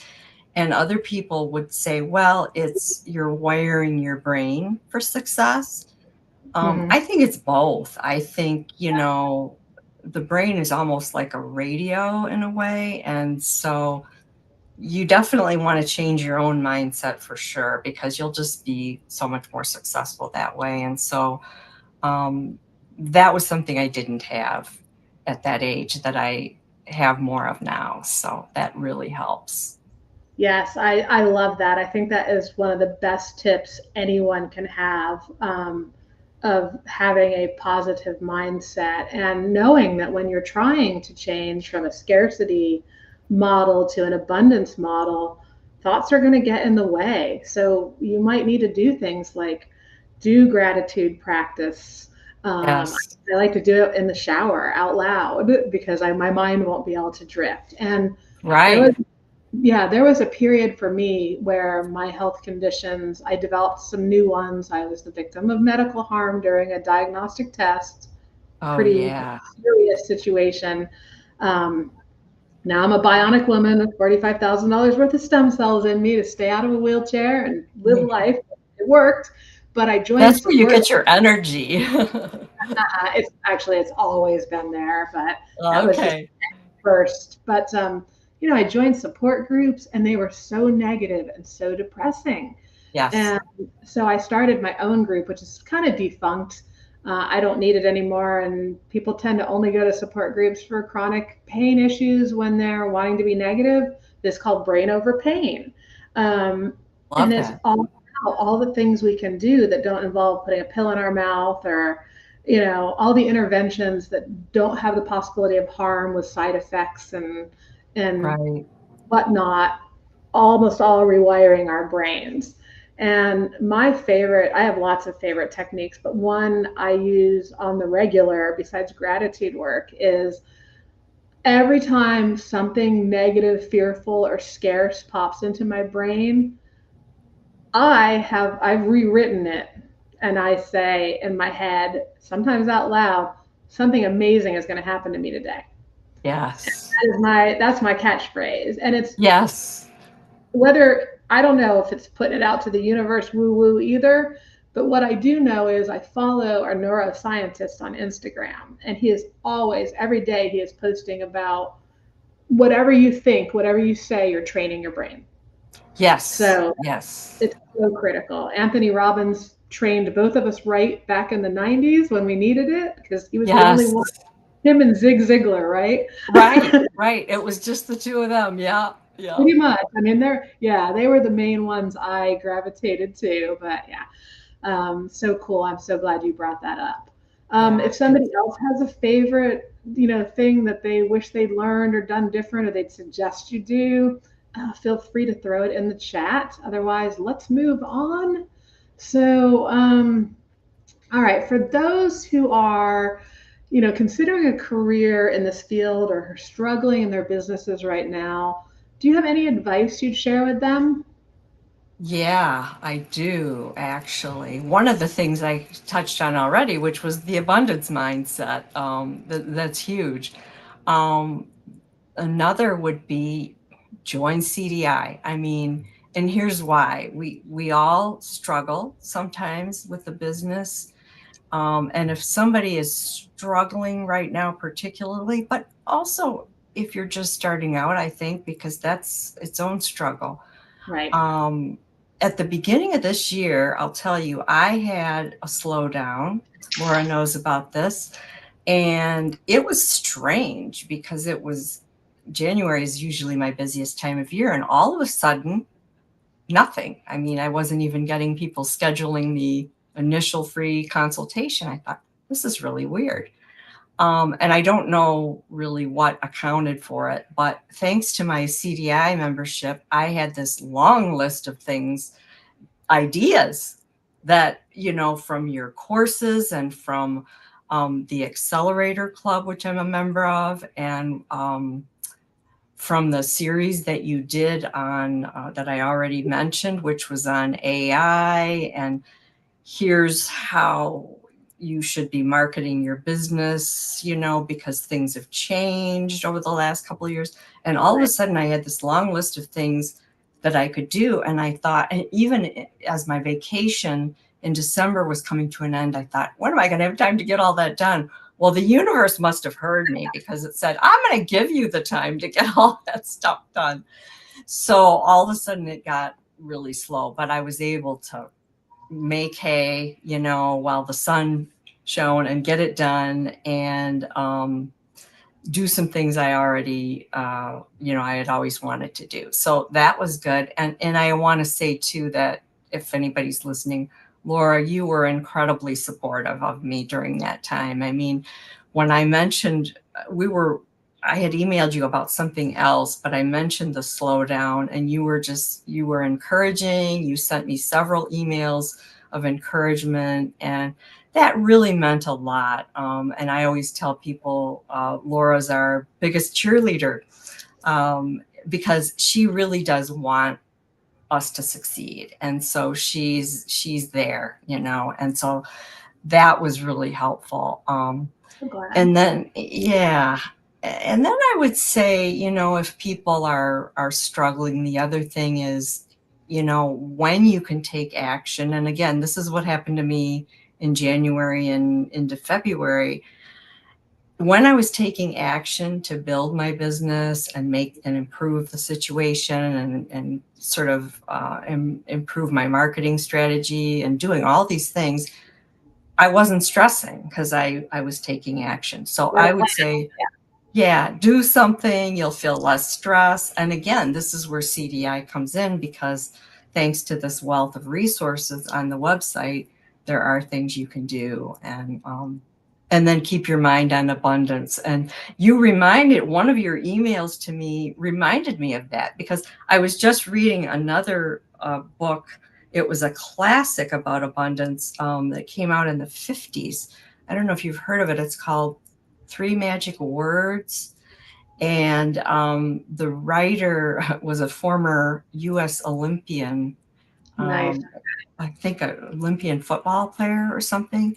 And other people would say, well, it's you're wiring your brain for success. I think it's both. I think, the brain is almost like a radio in a way. And so you definitely want to change your own mindset for sure, because you'll just be so much more successful that way. And so that was something I didn't have at that age that I have more of now. So that really helps. Yes, I love that. I think that is one of the best tips anyone can have, of having a positive mindset and knowing that when you're trying to change from a scarcity model to an abundance model, thoughts are going to get in the way. So you might need to do things like do gratitude practice. Yes. I like to do it in the shower out loud because my mind won't be able to drift. And there was Right. yeah, there was a period for me where my health conditions, I developed some new ones. I was the victim of medical harm during a diagnostic test, Oh, pretty yeah. serious situation. Um, Now I'm a bionic woman with $45,000 worth of stem cells in me to stay out of a wheelchair and live life. It worked, but I joined That's where you support. get your energy. It's always been there, but that was just Okay. first. But I joined support groups and they were so negative and so depressing. Yes. And so I started my own group, which is kind of defunct. I don't need it anymore. And people tend to only go to support groups for chronic pain issues when they're wanting to be negative. This is called Brain Over Pain. Um, and Love it's that. all the things we can do that don't involve putting a pill in our mouth or, all the interventions that don't have the possibility of harm with side effects and Right. whatnot, almost all rewiring our brains. And my favorite, I have lots of favorite techniques, but one I use on the regular, besides gratitude work, is every time something negative, fearful, or scarce pops into my brain, I've rewritten it and I say in my head, sometimes out loud, something amazing is going to happen to me today. Yes. That's my catchphrase. And it's Yes. whether I don't know if it's putting it out to the universe woo woo either, but what I do know is I follow a neuroscientist on Instagram, and he is always, every day, he is posting about whatever you think, whatever you say, you're training your brain. Yes. So Yes. it's so critical. Anthony Robbins trained both of us right back in the 90s when we needed it because he was the only Yes. one, him and Zig Ziglar, right? Right. Right. It was just the two of them. Yeah. Yeah. Pretty much. I mean, they were the main ones I gravitated to, but yeah. So cool. I'm so glad you brought that up. Yeah. If somebody else has a favorite, thing that they wish they'd learned or done different, or they'd suggest you do, feel free to throw it in the chat. Otherwise, let's move on. So, all right, for those who are, considering a career in this field or are struggling in their businesses right now, do you have any advice you'd share with them? Yeah, I do actually. One of the things I touched on already, which was the abundance mindset, that's huge. Um, Another would be join CDI. I mean, and here's why. We all struggle sometimes with the business. And if somebody is struggling right now, particularly, but also if you're just starting out, I think, because that's its own struggle. Right. Um, at the beginning of this year, I'll tell you, I had a slowdown. Laura knows about this. And it was strange because it was January is usually my busiest time of year. And all of a sudden, nothing. I mean, I wasn't even getting people scheduling the initial free consultation. I thought, this is really weird. And I don't know really what accounted for it, but thanks to my CDI membership, I had this long list of things, ideas that, from your courses and from the Accelerator Club, which I'm a member of, and from the series that you did on that I already mentioned, which was on AI, and here's how you should be marketing your business, because things have changed over the last couple of years. And all of a sudden I had this long list of things that I could do. And I thought, and even as my vacation in December was coming to an end, I thought, when am I going to have time to get all that done? Well, the universe must have heard me, because it said, I'm going to give you the time to get all that stuff done. So all of a sudden it got really slow, but I was able to make hay, while the sun shone, and get it done, and do some things I already, I had always wanted to do. So that was good. And I want to say too, that if anybody's listening, Laura, you were incredibly supportive of me during that time. I mean, when I mentioned I had emailed you about something else, but I mentioned the slowdown, and you were encouraging. You sent me several emails of encouragement, and that really meant a lot. And I always tell people, Laura's our biggest cheerleader, because she really does want us to succeed. And so she's there, and so that was really helpful. And then, yeah. And then I would say, if people are struggling, the other thing is, when you can take action. And again, this is what happened to me in January and into February. When I was taking action to build my business and make and improve the situation, and sort of improve my marketing strategy and doing all these things, I wasn't stressing, because I was taking action. So I would say, yeah, do something, you'll feel less stress. And again, this is where CDI comes in, because thanks to this wealth of resources on the website, there are things you can do. And then keep your mind on abundance. And one of your emails to me reminded me of that, because I was just reading another book. It was a classic about abundance that came out in the 50s. I don't know if you've heard of it. It's called 3 Magic Words. And the writer was a former U.S. Olympian. Nice. I think an Olympian football player or something.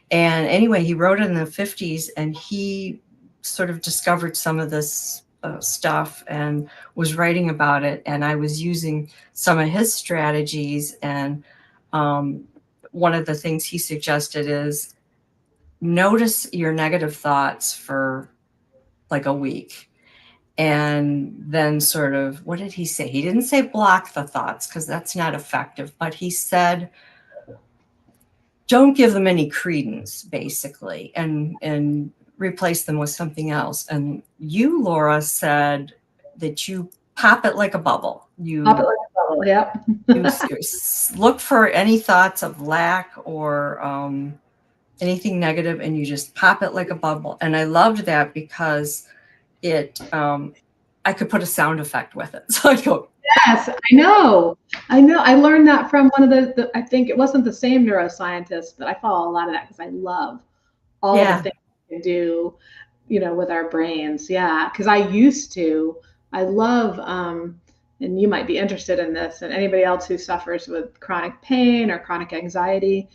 And anyway, he wrote it in the 50s, and he sort of discovered some of this stuff and was writing about it. And I was using some of his strategies. And one of the things he suggested is notice your negative thoughts for like a week. And then sort of, what did he say? He didn't say block the thoughts, because that's not effective, but he said, don't give them any credence, basically, and replace them with something else. And you, Laura, said that you pop it like a bubble. Pop it like a bubble, yep. You look for any thoughts of lack or anything negative, and you just pop it like a bubble. And I loved that, because I could put a sound effect with it. So I go, yes, I know. I learned that from one of I think it wasn't the same neuroscientist, but I follow a lot of that, because I love all the things we can do, with our brains. Yeah, because I love, and you might be interested in this, and anybody else who suffers with chronic pain or chronic anxiety,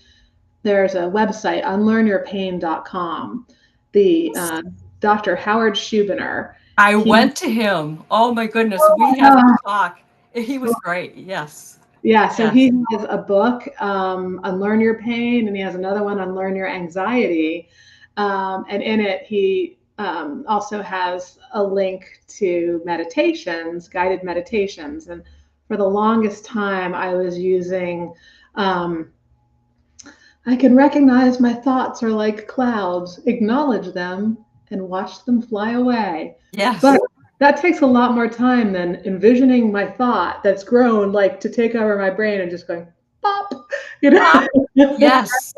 there's a website, unlearnyourpain.com. The Dr. Howard Schubiner. I went to him. Oh my goodness, we had to talk. He was great. Yes. Yeah. So he has a book, Unlearn Your Pain, and he has another one, Unlearn Your Anxiety. And in it, he also has a link to meditations, guided meditations. And for the longest time, I was using, I can recognize my thoughts are like clouds, acknowledge them, and watch them fly away. Yes. But that takes a lot more time than envisioning my thought that's grown like to take over my brain and just going pop, Pop. Yes.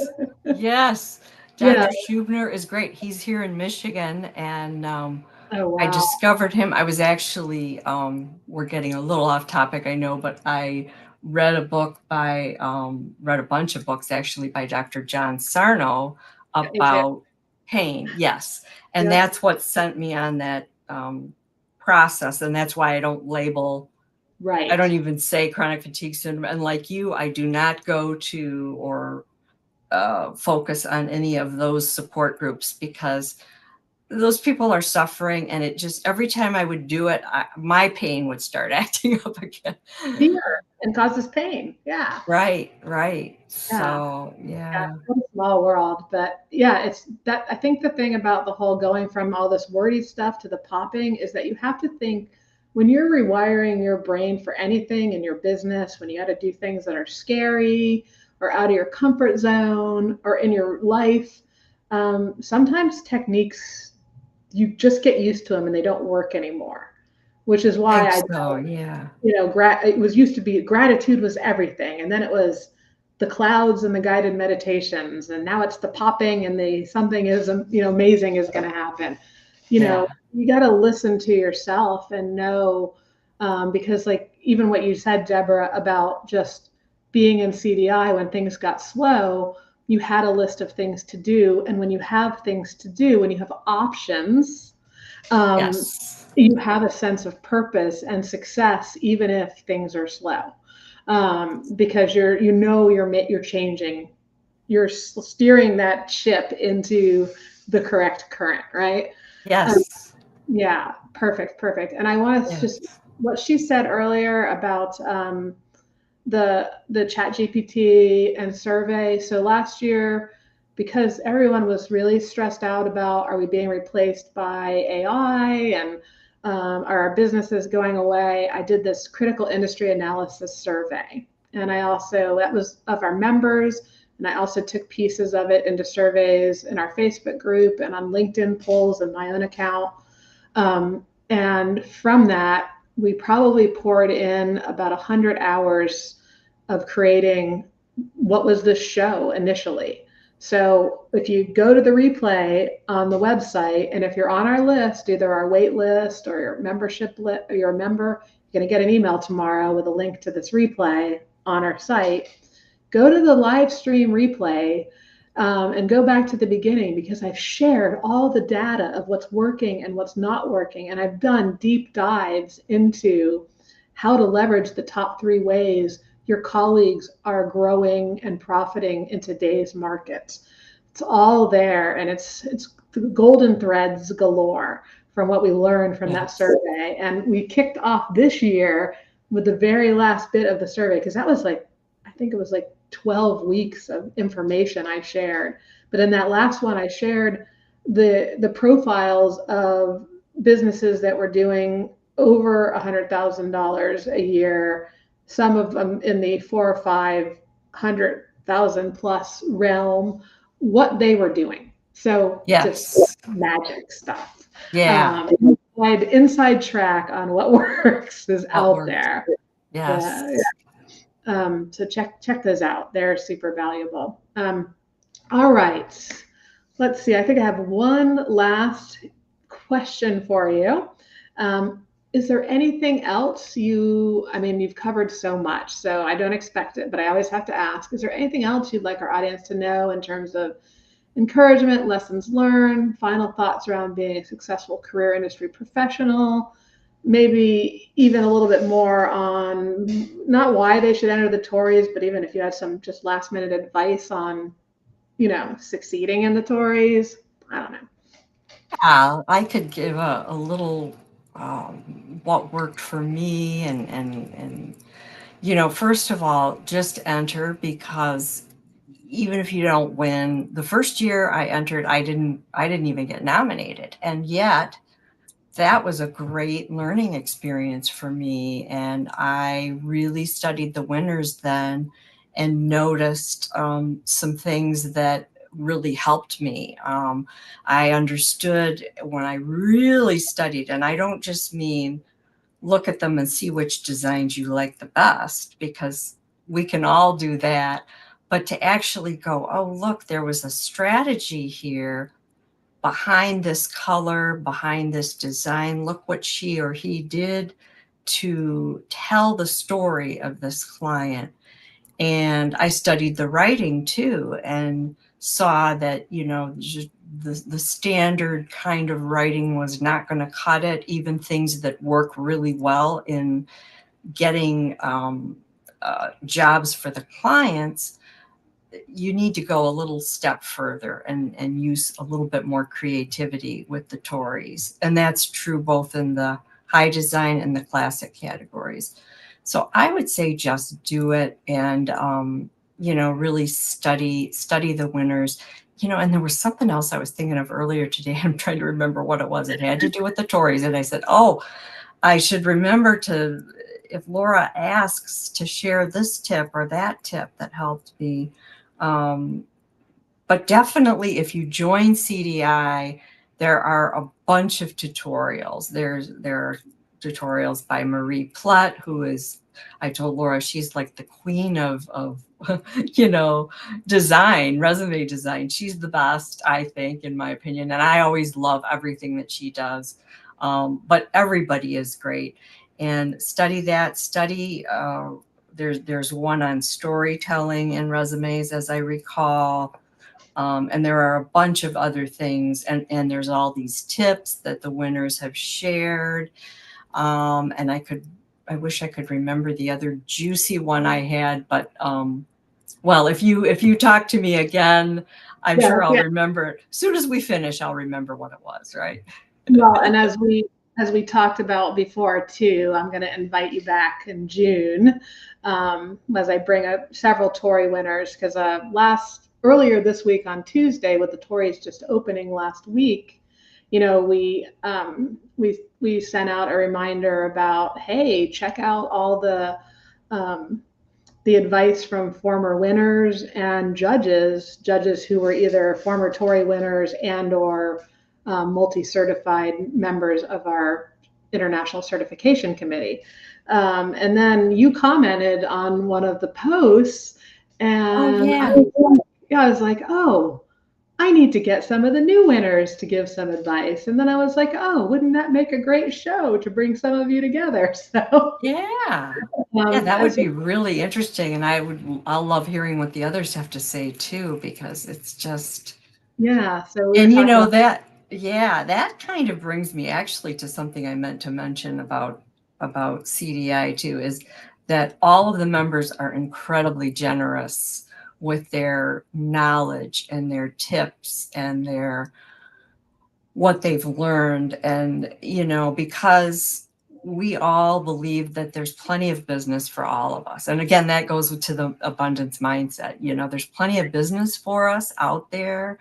Yes. Yeah. Dr. Schubner is great. He's here in Michigan, and Oh, wow. I discovered him. I was actually, we're getting a little off topic, I know, but I read a bunch of books actually by Dr. John Sarno about pain. Yes. And that's what sent me on that process. And that's why I don't label, Right. I don't even say chronic fatigue syndrome. And like you, I do not go to or focus on any of those support groups, because those people are suffering, and it just, every time I would do it, my pain would start acting up again. Fear and causes pain. Yeah. Right. Yeah. So, Yeah, yeah. it's a small world, but yeah, it's that. I think the thing about the whole going from all this wordy stuff to the popping is that you have to think when you're rewiring your brain for anything in your business, when you got to do things that are scary or out of your comfort zone or in your life, sometimes techniques you just get used to them and they don't work anymore, which is I why think I so, yeah. it was used to be gratitude was everything, and then it was the clouds and the guided meditations, and now it's the popping and the something is amazing is going to happen. Yeah. You got to listen to yourself and know, because like even what you said, Deborah, about just being in CDI when things got slow, you had a list of things to do, and when you have things to do, when you have options, um, Yes. you have a sense of purpose and success even if things are slow, because you're changing, you're steering that ship into the correct current, right? um, Yes. yeah, perfect. And I want to just Yes. what she said earlier about the chat GPT and survey. So last year, because everyone was really stressed out about are we being replaced by AI and are our businesses going away, I did this critical industry analysis survey. And that was of our members. And I also took pieces of it into surveys in our Facebook group and on LinkedIn polls and my own account. And from that, we probably poured in about 100 hours of creating what was this show initially. So if you go to the replay on the website, and if you're on our list, either our wait list or your membership list, or you're a member, you're going to get an email tomorrow with a link to this replay on our site. Go to the live stream replay, and go back to the beginning, because I've shared all the data of what's working and what's not working. And I've done deep dives into how to leverage the top 3 ways your colleagues are growing and profiting in today's markets. It's all there, and it's golden threads galore from what we learned from that Yes. survey. And we kicked off this year with the very last bit of the survey, because that was like, I think it was like 12 weeks of information I shared. But in that last one, I shared the profiles of businesses that were doing over $100,000 a year, some of them in the 400,000 or 500,000 plus realm, what they were doing. So just Yes. magic stuff. Yeah. Inside track on what works is What out works. there. Yes. Yeah. So check those out. They're super valuable. All right. Let's see. I think I have one last question for you. Is there anything else you've covered so much, so I don't expect it, but I always have to ask, is there anything else you'd like our audience to know in terms of encouragement, lessons learned, final thoughts around being a successful career industry professional? Maybe even a little bit more on not why they should enter the TORIs, but even if you had some just last minute advice on, succeeding in the TORIs. I don't know. Yeah, I could give a little what worked for me, and first of all, just enter, because even if you don't win, the first year I entered, I didn't even get nominated, and yet that was a great learning experience for me. And I really studied the winners then and noticed some things that really helped me. I understood when I really studied, and I don't just mean look at them and see which designs you like the best, because we can all do that. But to actually go, oh, look, there was a strategy here behind this color, behind this design. Look what she or he did to tell the story of this client. And I studied the writing too, and saw that, the standard kind of writing was not going to cut it. Even things that work really well in getting jobs for the clients, you need to go a little step further and use a little bit more creativity with the TORIs. And that's true both in the high design and the classic categories. So I would say just do it, and really study the winners. And there was something else I was thinking of earlier today. I'm trying to remember what it was. It had to do with the TORIs. And I said, oh, I should remember to, if Laura asks, to share this tip or that tip that helped me. But definitely, if you join CDI, there are a bunch of tutorials. There are tutorials by Marie Plett, who is, I told Laura, she's like the queen of design, resume design. She's the best, I think, in my opinion. And I always love everything that she does. But everybody is great. And study that. There's one on storytelling in resumes, as I recall. And there are a bunch of other things. And there's all these tips that the winners have shared. And I wish I could remember the other juicy one I had, but well, if you talk to me again, I'm sure I'll remember. As soon as we finish, I'll remember what it was, right? Well, and as we talked about before too, I'm going to invite you back in June as I bring up several TORI winners, because earlier this week on Tuesday, with the TORIs just opening last week, we sent out a reminder about, hey, check out all the advice from former winners and judges who were either former TORI winners and/or multi-certified members of our International Certification Committee. And then you commented on one of the posts, and I was like, oh, I need to get some of the new winners to give some advice. And then I was like, oh, wouldn't that make a great show to bring some of you together? So yeah, that would be really interesting. And I'll love hearing what the others have to say too, because it's just, So that kind of brings me actually to something I meant to mention about CDI too, is that all of the members are incredibly generous with their knowledge and their tips and what they've learned. And, because we all believe that there's plenty of business for all of us. And again, that goes to the abundance mindset. There's plenty of business for us out there.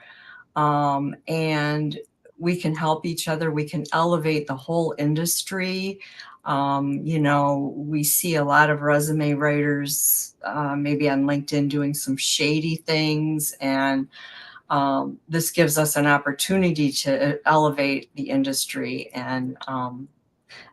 And we can help each other. We can elevate the whole industry. We see a lot of resume writers, maybe on LinkedIn, doing some shady things, and this gives us an opportunity to elevate the industry. And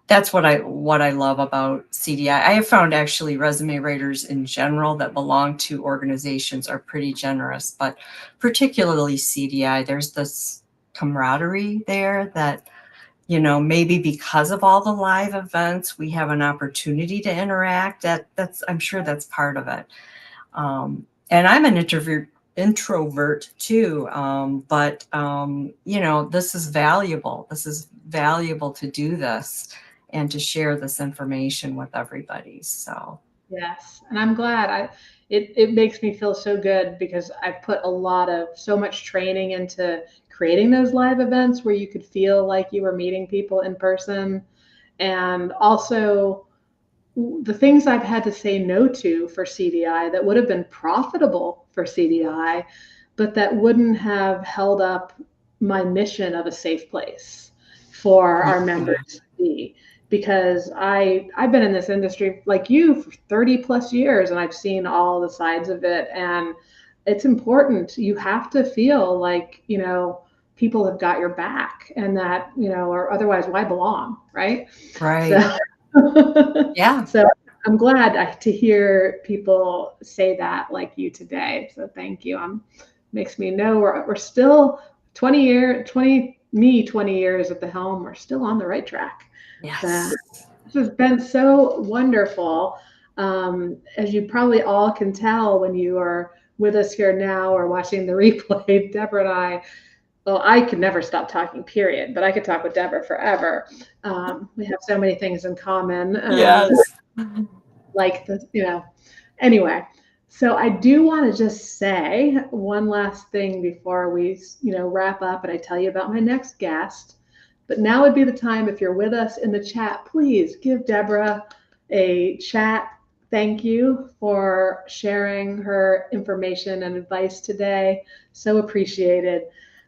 that's what I love about CDI. I have found actually resume writers in general that belong to organizations are pretty generous, but particularly CDI, there's this camaraderie there that, maybe because of all the live events, we have an opportunity to interact. I'm sure that's part of it. And I'm an introvert too, but this is valuable. This is valuable to do this and to share this information with everybody. So yes, and I'm glad. It makes me feel so good, because I've put so much training into creating those live events where you could feel like you were meeting people in person. And also the things I've had to say no to for CDI that would have been profitable for CDI, but that wouldn't have held up my mission of a safe place for our members to be. Because I've been in this industry like you for 30 plus years, and I've seen all the sides of it. And it's important. You have to feel like, people have got your back, and that, or otherwise why belong, right? Right. Yeah. So I'm glad to hear people say that like you today. So thank you. Makes me know we're still 20 years at the helm. We're still on the right track. Yes. This has been so wonderful. As you probably all can tell when you are with us here now or watching the replay, Deborah and I, well, I could never stop talking, period, but I could talk with Deborah forever. We have so many things in common. Yes. Like anyway. So I do want to just say one last thing before we, wrap up and I tell you about my next guest. But now would be the time, if you're with us in the chat, please give Deborah a chat thank you for sharing her information and advice today. So appreciated.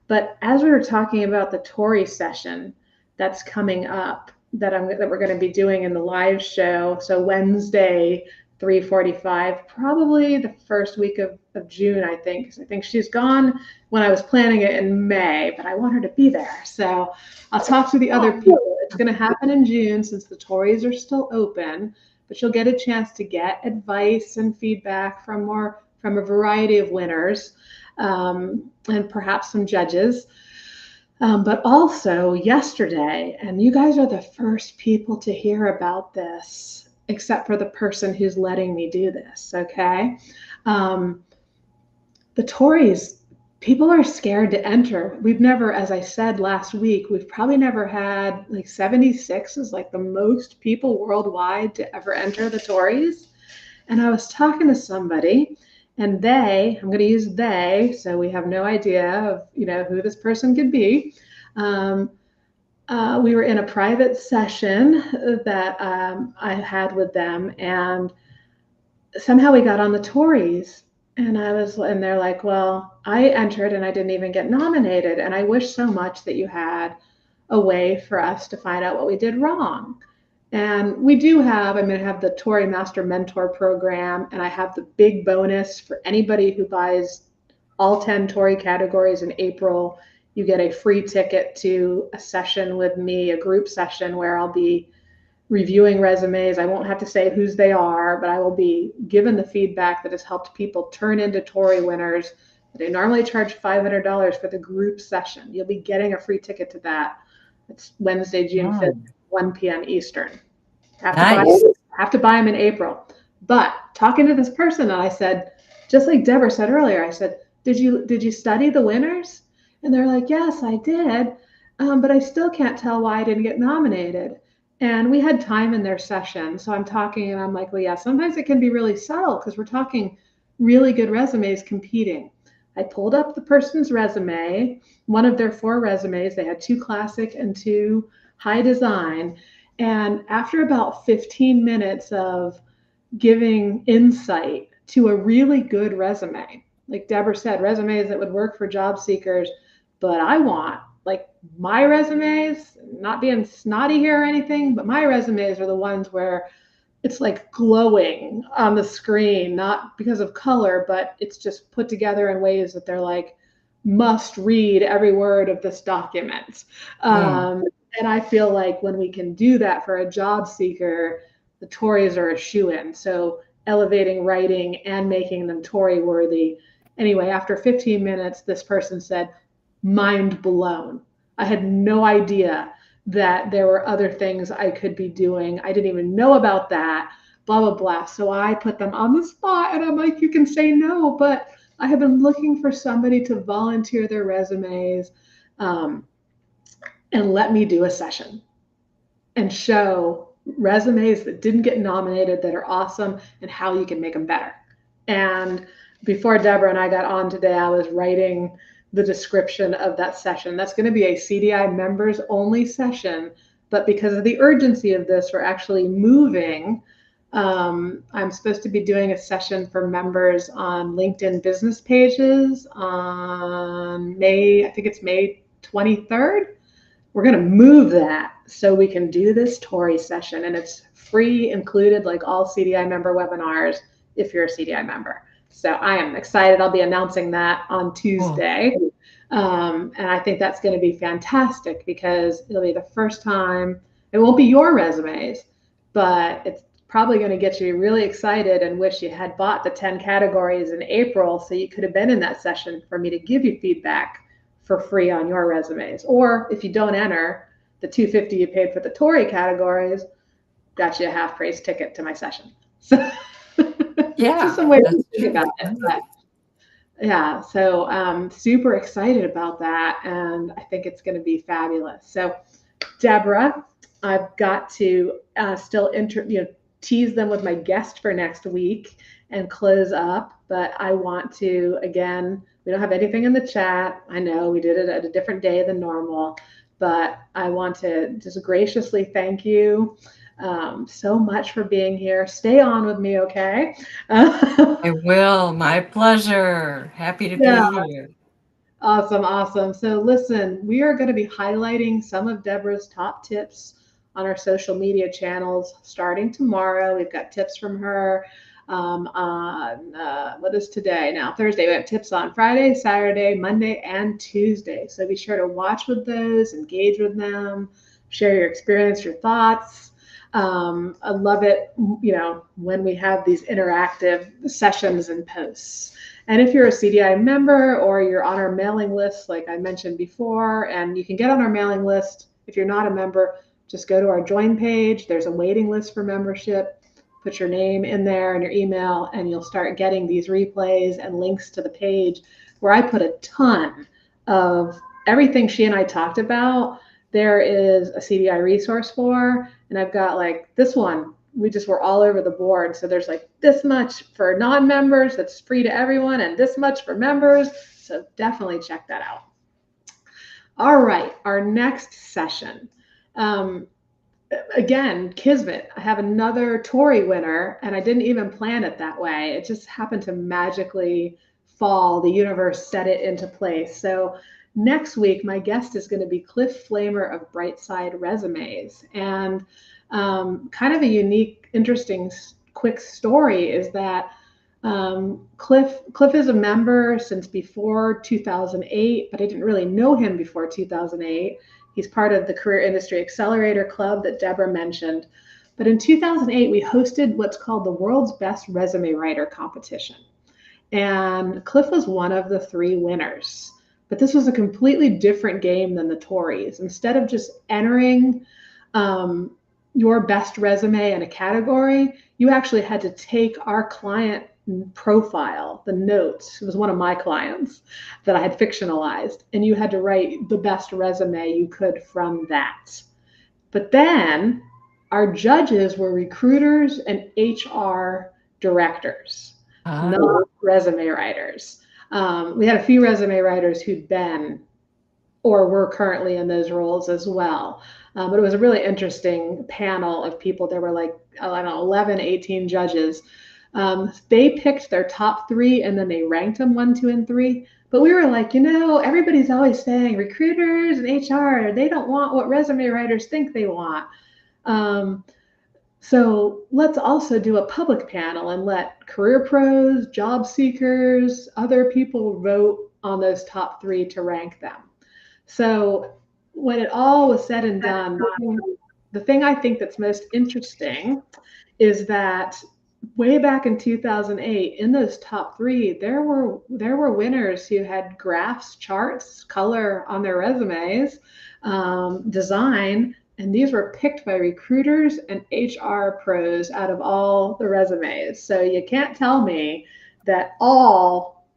But as we were talking about the TORI session that's coming up, that we're going to be doing in the live show, so Wednesday, 3:45, probably the first week of June, I think. 'Cause I think she's gone when I was planning it in May, but I want her to be there. So I'll talk to the other people. It's going to happen in June since the TORIs are still open, but you'll get a chance to get advice and feedback from a variety of winners, and perhaps some judges. But also yesterday, and you guys are the first people to hear about this, except for the person who's letting me do this, okay? The TORIs, people are scared to enter. We've never, as I said last week, we've probably never had, like 76 is like the most people worldwide to ever enter the TORIs. And I was talking to somebody, and I'm going to use they, so we have no idea of, who this person could be. We were in a private session that I had with them, and somehow we got on the TORIs, and they're like, well, I entered and I didn't even get nominated, and I wish so much that you had a way for us to find out what we did wrong. And we do have, I have the TORI Master Mentor Program, and I have the big bonus for anybody who buys all 10 TORI categories in April. You get a free ticket to a session with me, a group session where I'll be reviewing resumes. I won't have to say whose they are, but I will be given the feedback that has helped people turn into TORI winners. They normally charge $500 for the group session. You'll be getting a free ticket to that. It's Wednesday, June 5th, 1 p.m. Eastern. Have to buy them in April. But talking to this person, I said, just like Deborah said earlier, I said, did you study the winners? And they're like, yes, I did, but I still can't tell why I didn't get nominated. And we had time in their session, so I'm talking, and I'm like, well, yeah, sometimes it can be really subtle because we're talking really good resumes competing. I pulled up the person's resume, one of their 4 resumes. They had 2 classic and 2 high design. And after about 15 minutes of giving insight to a really good resume, like Deborah said, resumes that would work for job seekers, but I want, like, my resumes, not being snotty here or anything, but my resumes are the ones where it's like glowing on the screen, not because of color, but it's just put together in ways that they're like, must read every word of this document. And I feel like when we can do that for a job seeker, the TORIs are a shoo-in. So elevating writing and making them TORI worthy. Anyway, after 15 minutes, this person said, mind blown. I had no idea that there were other things I could be doing. I didn't even know about that, blah, blah, blah. So I put them on the spot, and I'm like, you can say no, but I have been looking for somebody to volunteer their resumes, and let me do a session and show resumes that didn't get nominated that are awesome and how you can make them better. And before Deborah and I got on today, I was writing the description of that session. That's going to be a CDI members only session, but because of the urgency of this, we're actually moving. I'm supposed to be doing a session for members on LinkedIn business pages on I think it's May 23rd. We're going to move that so we can do this TORI session, and it's free, included like all CDI member webinars if you're a CDI member. So I am excited. I'll be announcing that on Tuesday. And I think that's going to be fantastic because it'll be the first time, it won't be your resumes, but it's probably going to get you really excited and wish you had bought the 10 categories in April so you could have been in that session for me to give you feedback for free on your resumes. Or if you don't enter, the $250 you paid for the TORI categories got you a half price ticket to my session. So Yeah, just some way to that's think true. about it. But yeah, so super excited about that, and I think it's going to be fabulous. So Deborah, I've got to still tease them with my guest for next week and close up. But I want to, again, we don't have anything in the chat. I know we did it at a different day than normal, but I want to just graciously thank you so much for being here. Stay on with me, okay? I will. My pleasure. Happy to Yeah. be here. Awesome, awesome. So listen, we are going to be highlighting some of Deborah's top tips on our social media channels starting tomorrow. We've got tips from her on what is today now? Thursday. We have tips on Friday, Saturday, Monday, and Tuesday. So be sure to watch with those, engage with them, share your experience, your thoughts. I love it, when we have these interactive sessions and posts. And if you're a CDI member or you're on our mailing list, like I mentioned before, and you can get on our mailing list. If you're not a member, just go to our join page. There's a waiting list for membership. Put your name in there and your email, and you'll start getting these replays and links to the page where I put a ton of everything she and I talked about. There is a CDI resource for, and I've got like this one, we just were all over the board. So there's like this much for non-members that's free to everyone, and this much for members. So definitely check that out. All right, our next session. Again, Kismet. I have another TORI winner, and I didn't even plan it that way. It just happened to magically fall. The universe set it into place. So next week, my guest is going to be Cliff Flamer of Brightside Resumes. And kind of a unique, interesting, quick story is that Cliff is a member since before 2008, but I didn't really know him before 2008. He's part of the Career Industry Accelerator Club that Deborah mentioned. But in 2008, we hosted what's called the World's Best Resume Writer competition. And Cliff was one of the 3 winners. But this was a completely different game than the TORIs. Instead of just entering your best resume in a category, you actually had to take our client profile, the notes. It was one of my clients that I had fictionalized, and you had to write the best resume you could from that. But then our judges were recruiters and HR directors, not resume writers. We had a few resume writers who'd been or were currently in those roles as well. But it was a really interesting panel of people. There were like, I don't know, 11, 18 judges. They picked their top 3 and then they ranked them 1, 2, and 3. But we were like, everybody's always saying recruiters and HR, they don't want what resume writers think they want. So let's also do a public panel and let career pros, job seekers, other people vote on those top 3 to rank them. So when it all was said and done, the thing I think that's most interesting is that way back in 2008, in those top 3, there were winners who had graphs, charts, color on their resumes, design, and these were picked by recruiters and HR pros out of all the resumes. So you can't tell me that all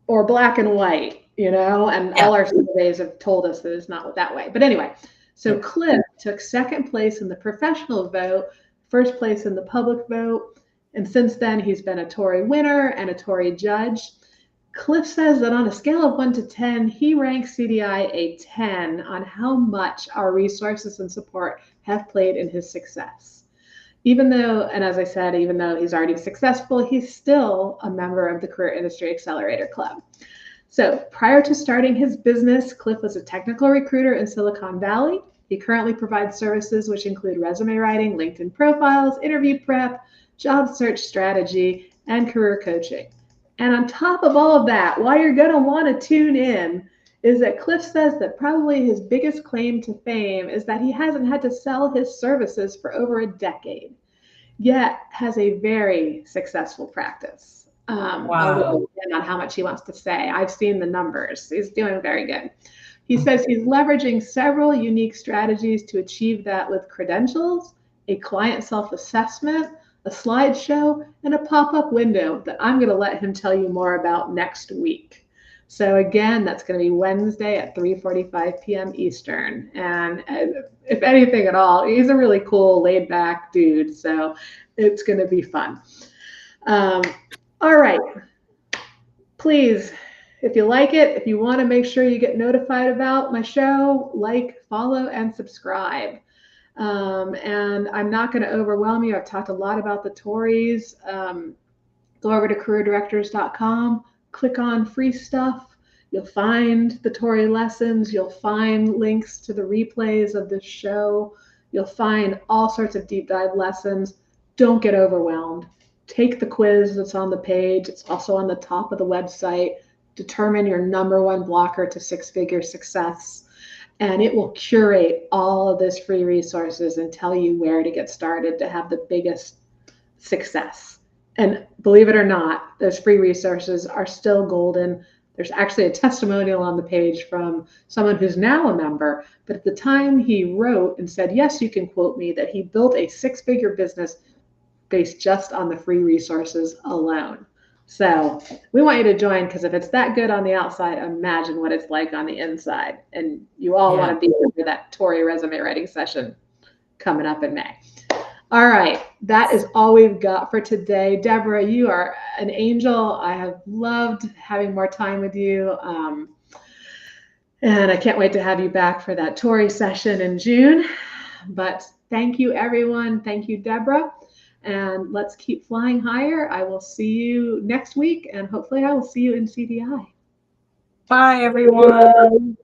or black and white, and all our surveys have told us that it's not that way. But anyway, so Cliff took second place in the professional vote, first place in the public vote, and since then he's been a TORI winner and a TORI judge. Cliff says that on a scale of 1 to 10, he ranks CDI a 10 on how much our resources and support have played in his success. Even though, and as I said, even though he's already successful, he's still a member of the Career Industry Accelerator Club. So prior to starting his business, Cliff was a technical recruiter in Silicon Valley. He currently provides services which include resume writing, LinkedIn profiles, interview prep, job search strategy, and career coaching. And on top of all of that, why you're going to want to tune in is that Cliff says that probably his biggest claim to fame is that he hasn't had to sell his services for over a decade, yet has a very successful practice. Wow. I'll leave on how much he wants to say. I've seen the numbers. He's doing very good. He says he's leveraging several unique strategies to achieve that with credentials, a client self-assessment, a slideshow, and a pop-up window that I'm going to let him tell you more about next week. So again, that's going to be Wednesday at 3:45 p.m. Eastern. And if anything at all, he's a really cool, laid-back dude. So it's going to be fun. All right. Please, if you like it, if you want to make sure you get notified about my show, like, follow, and subscribe. And I'm not going to overwhelm you. I've talked a lot about the TORIs. Go over to careerdirectors.com, click on free stuff. You'll find the TORI lessons. You'll find links to the replays of this show. You'll find all sorts of deep dive lessons. Don't get overwhelmed. Take the quiz that's on the page. It's also on the top of the website. Determine your #1 blocker to six-figure success. And it will curate all of those free resources and tell you where to get started to have the biggest success. And believe it or not, those free resources are still golden. There's actually a testimonial on the page from someone who's now a member, but at the time he wrote and said, yes, you can quote me, that he built a six-figure business based just on the free resources alone. So we want you to join, because if it's that good on the outside, imagine what it's like on the inside. And you all want to be here for that TORI resume writing session coming up in May. All right, that is all we've got for today. Deborah, you are an angel. I have loved having more time with you. And I can't wait to have you back for that TORI session in June. But thank you, everyone. Thank you, Deborah. And let's keep flying higher. I will see you next week, and hopefully I will see you in CDI. Bye, everyone.